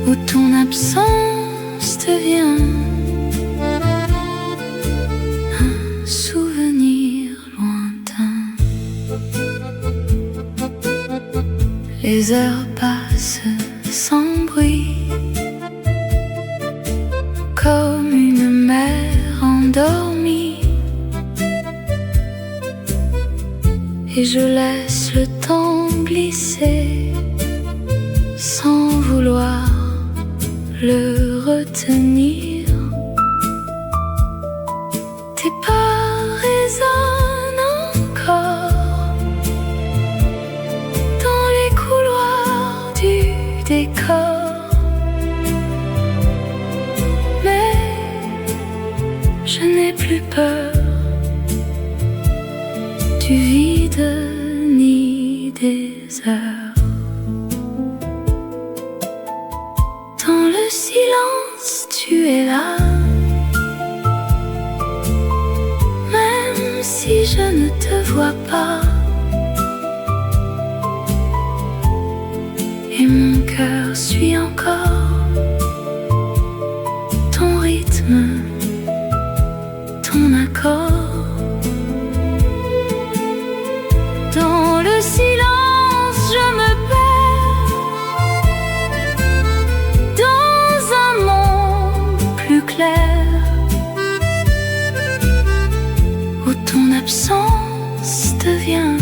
où ton absence devient un souvenir lointain. Les heures passent sans bruit, comme une mer endormie, et je laisse le temps glisser sans vouloir le retenir. Tes pas résonnent encore dans les couloirs du décor, mais je n'ai plus peur du vide ni des heures. Dans le silence, tu es là, même si je ne te vois pas. Et mon cœur suit encore ton rythme, ton accord. Dans le silence, je me perds dans un monde plus clair, où ton absence devient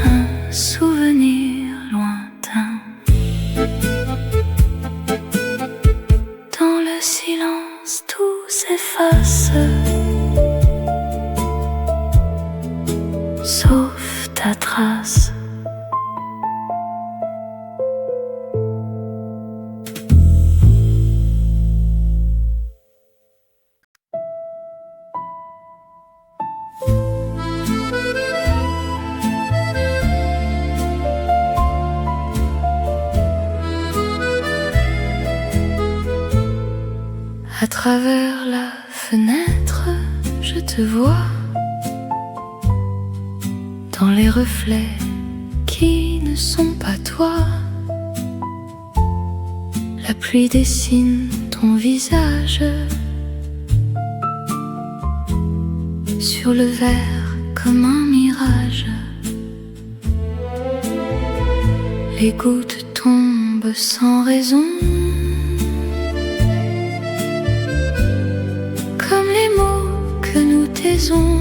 un souvenir lointain. Dans le silence, tout s'efface, sauf ta trace. À travers la fenêtre, je te vois dans les reflets qui ne sont pas toi. La pluie dessine ton visage sur le verre comme un mirage. Les gouttes tombent sans raison, comme les mots que nous taisons.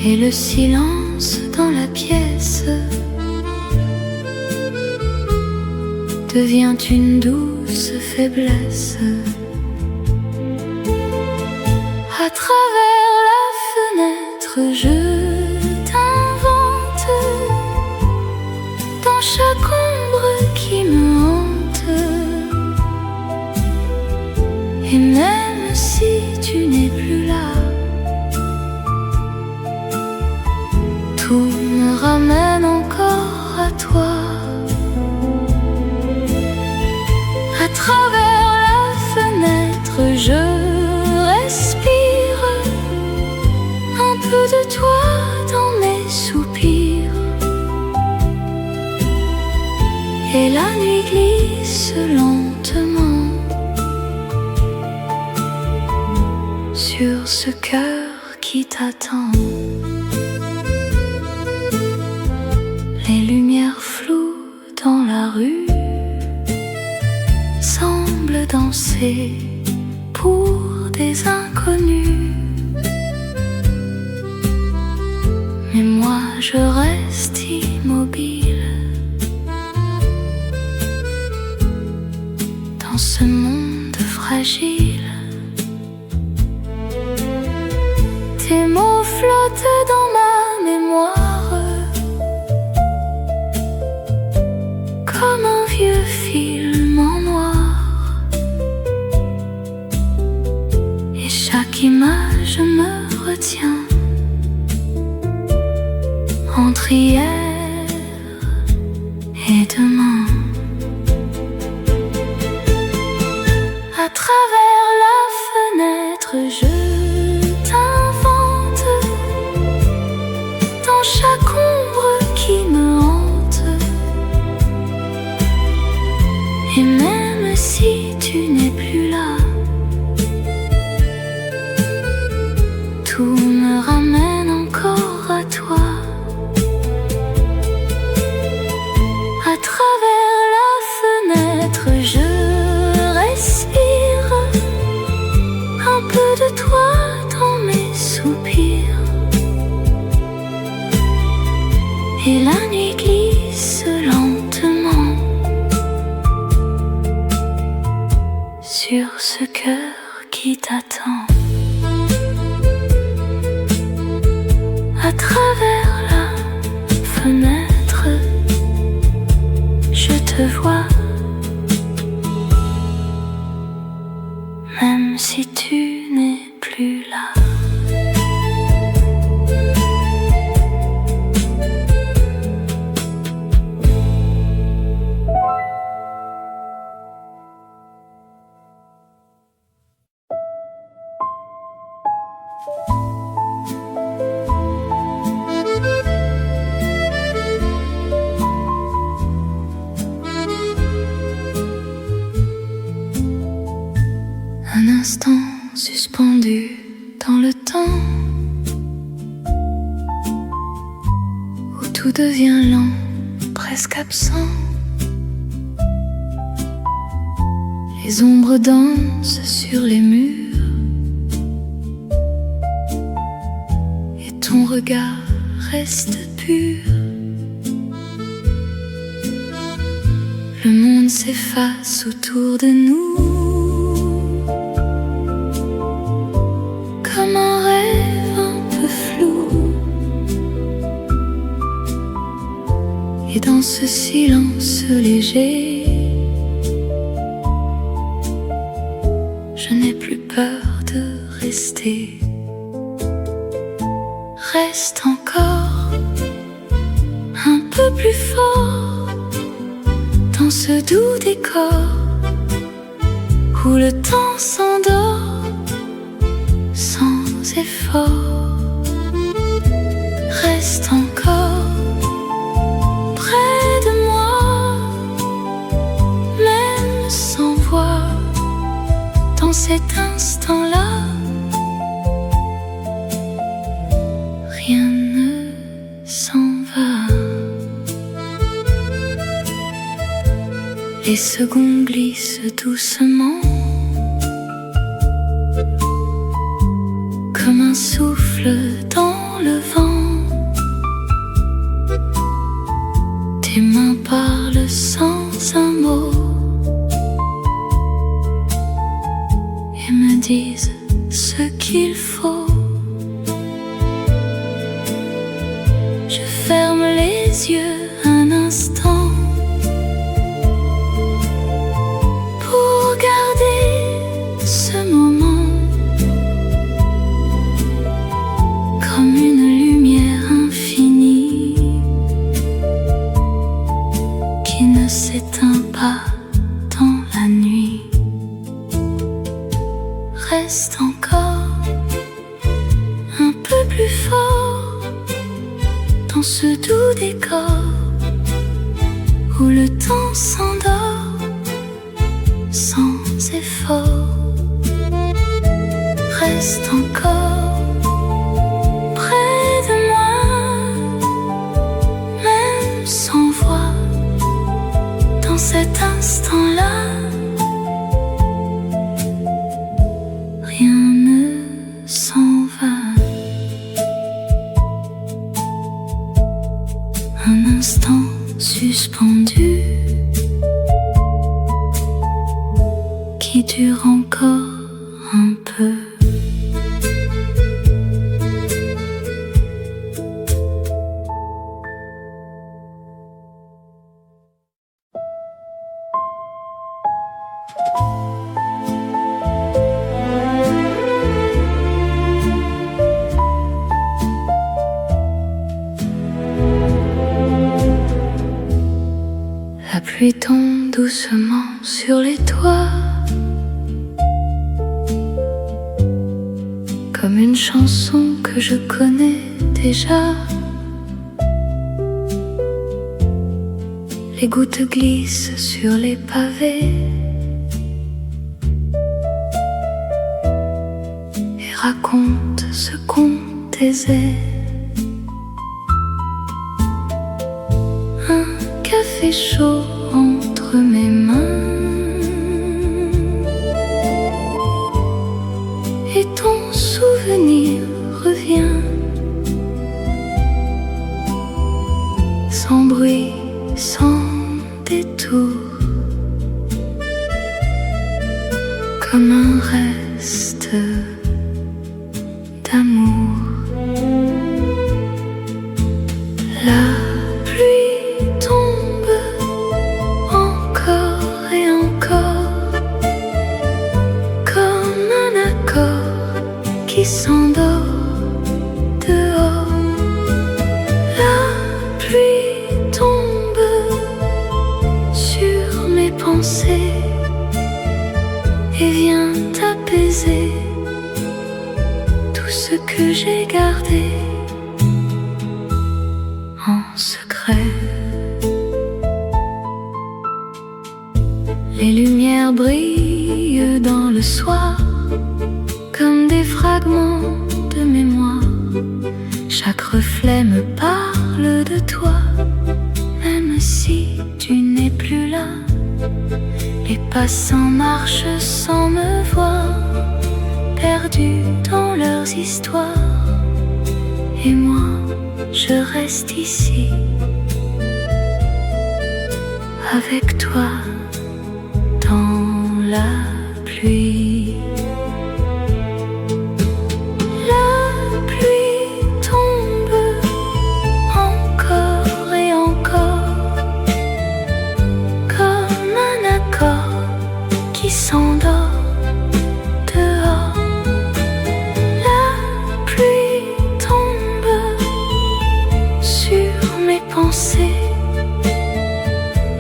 Et le silence dans la pièce devient une douce faiblesse. À travers la fenêtre, je t'invente dans chaque ombre qui me hante. Et même si tu n'es plus là, tout me ramène encore à toi. À travers la sur ce cœur qui t'attend. Les lumières floues dans la rue semblent danser pour des inconnus. Mais moi je reste immobile dans ce monde fragile. Tes mots flottent dans ma mémoire comme un vieux film en noir. Et chaque image me retient entre hier et demain. À travers la fenêtre, je t'invente dans chaque ombre qui me hante. Et même si tu n'es plus là, tout me ramène encore à toi. À travers la fenêtre, je respire un peu de toi dans mes soupirs. Et la nuit glisse lentement sur ce cœur qui t'attend. À travers la fenêtre, je te vois, même si tu n'es plus là. Un instant suspendu dans le temps, où tout devient lent, presque absent. Les ombres dansent sur les murs, et ton regard reste pur. Le monde s'efface autour de nous, comme un rêve un peu flou. Et dans ce silence léger, je n'ai plus peur de rester. Reste encore un peu plus fort dans ce doux décor où le temps s'endort sans effort. Reste encore près de moi, même sans voix, dans cet instant-là. Rien ne s'en va. Les secondes glissent doucement, comme un souffle dans le vent. Tes mains parlent sans un mot et me disent ce qu'il faut. Je ferme les yeux un instant pour garder ce moment comme une lumière infinie qui ne s'éteint pas dans la nuit. Reste encore un peu plus fort dans ce doux décor où le temps s'endort sans effort. Reste restes encore près de moi, même sans voix. Dans cet instant-là, rien ne s'en va. Un instant suspendu qui dure encore un peu. La pluie tombe doucement sur les toits, comme une chanson que je connais déjà. Les gouttes glissent sur les pavés et racontent ce qu'on taisait. Un café chaud entre mes mains et ton souvenir revient sans bruit, sans détour, comme un reste d'amour. La pluie tombe encore et encore, comme un accord qui s'endort dehors. La pluie tombe sur mes pensées et vient apaiser tout ce que j'ai gardé en secret. Les lumières brillent dans le soir comme des fragments de mémoire. Chaque reflet me parle de toi, même si tu n'es plus là. Les passants marchent sans me voir, perdus dans leurs histoires. Et moi, je reste ici, avec toi, dans la pluie. La pluie tombe encore et encore, comme un accord qui s'endort dehors. La pluie tombe sur mes pensées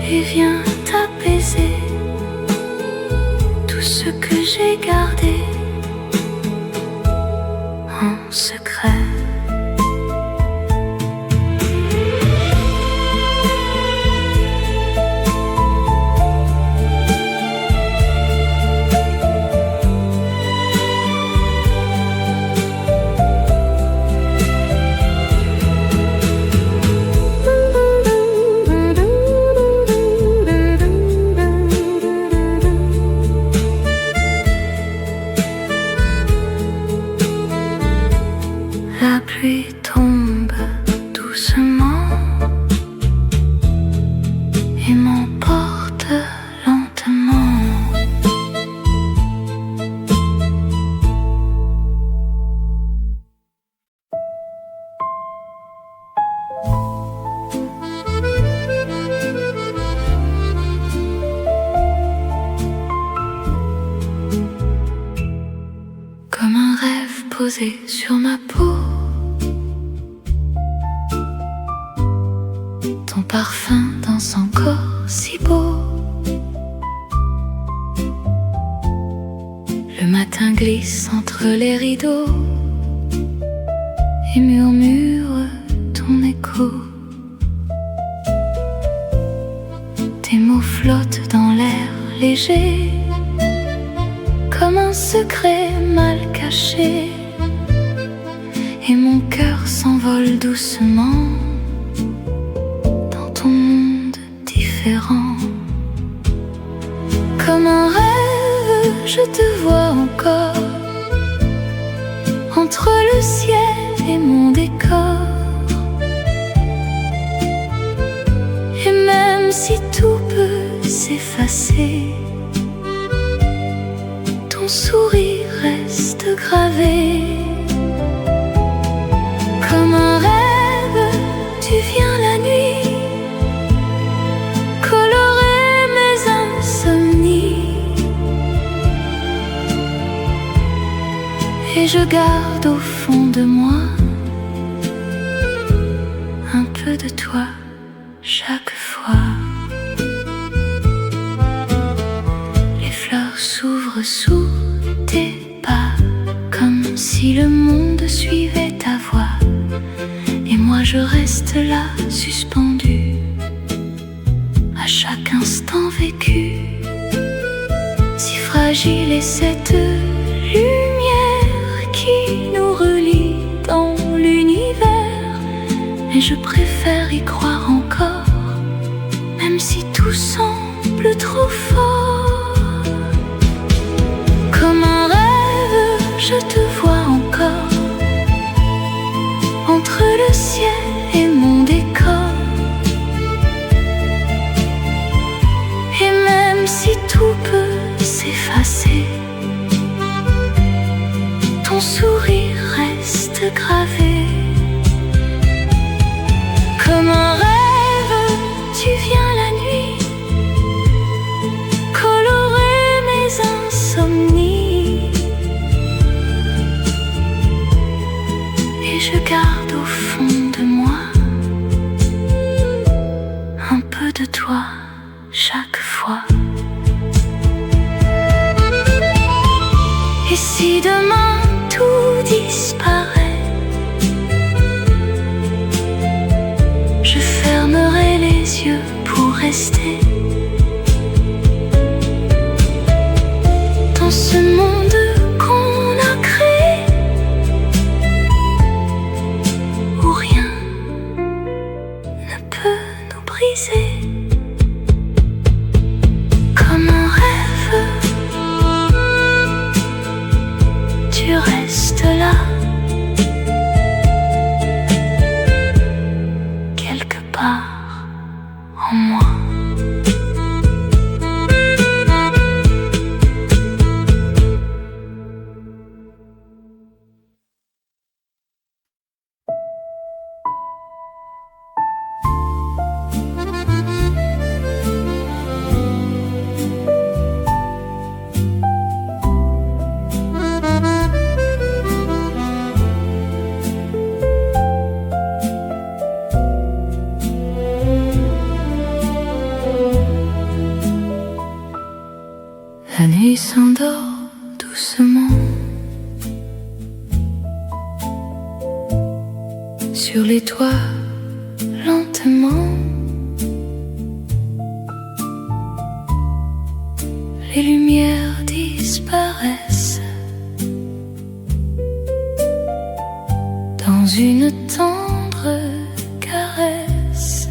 et vient apaiser tout ce que j'ai gardé en secret. La pluie tombe doucement et m'emporte lentement. Comme un rêve posé sur ma peau, ton parfum danse encore si beau. Le matin glisse entre les rideaux et murmure ton écho. Tes mots flottent dans l'air léger comme un secret mal caché, et mon cœur s'envole doucement dans ton monde différent. Comme un rêve, je te vois encore entre le ciel et mon décor. Et même si tout peut s'effacer, ton sourire reste gravé. Comme un rêve, tu viens la nuit colorer mes insomnies, et je garde au fond de moi un peu de toi chaque fois. Les fleurs s'ouvrent sous tes pas, comme si le monde suivait ta voix, et moi je reste là suspendue à chaque instant vécu. Si fragile est cette lumière qui nous relie dans l'univers, mais je préfère y croire encore, même si tout semble trop fort. Comme un rêve, je te vois encore entre le ciel et mon décor. Et même si tout peut s'effacer, ton sourire reste gravé. Comme un rêve, tu viens la nuit colorer mes insomnies, et je garde au fond de moi un peu de toi chaque fois. Et si demain tout disparaît, je fermerai les yeux pour rester dans ce monde qu'on a créé, où rien ne peut nous briser. Comme un rêve, tu restes là, quelque part en moi. La nuit s'endort doucement sur les toits, lentement. Les lumières disparaissent dans une tendre caresse.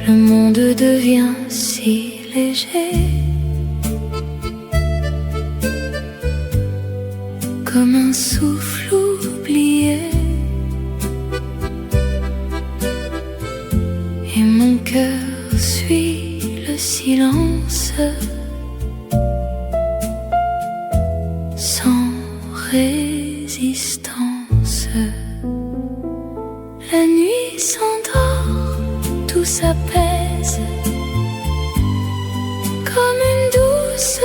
Le monde devient si léger, comme un souffle oublié, et mon cœur suit le silence sans résistance. La nuit s'endort, tout s'apaise, comme une douce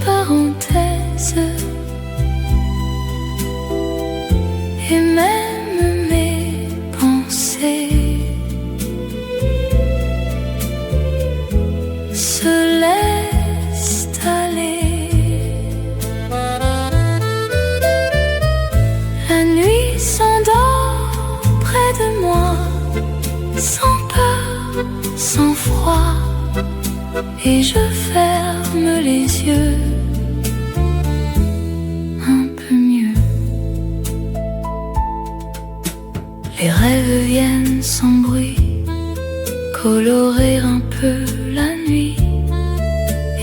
parenthèse. Et même mes pensées se laissent aller. La nuit s'endort près de moi, sans peur, sans froid, et je ferme colorer un peu la nuit,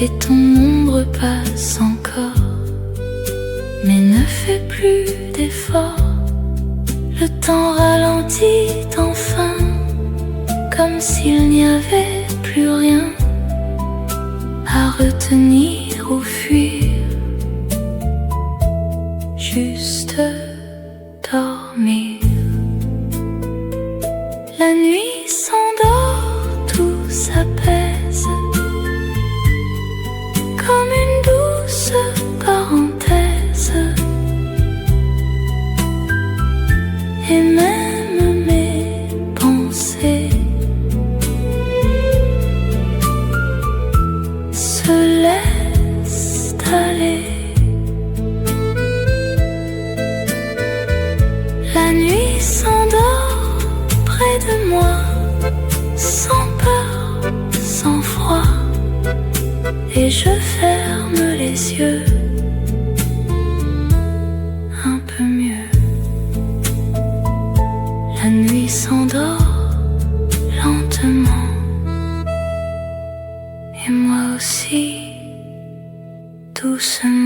et ton ombre passe encore, mais ne fais plus d'efforts. Le temps ralentit enfin, comme s'il n'y avait plus rien à retenir ou fuir, juste dormir. La nuit s'endort, tout s'apaise, comme une douce parenthèse. Et même mes pensées se laissent aller. La nuit s'endort près de moi, sans peur, sans froid, et je ferme les yeux un peu mieux. La nuit s'endort lentement, et moi aussi doucement.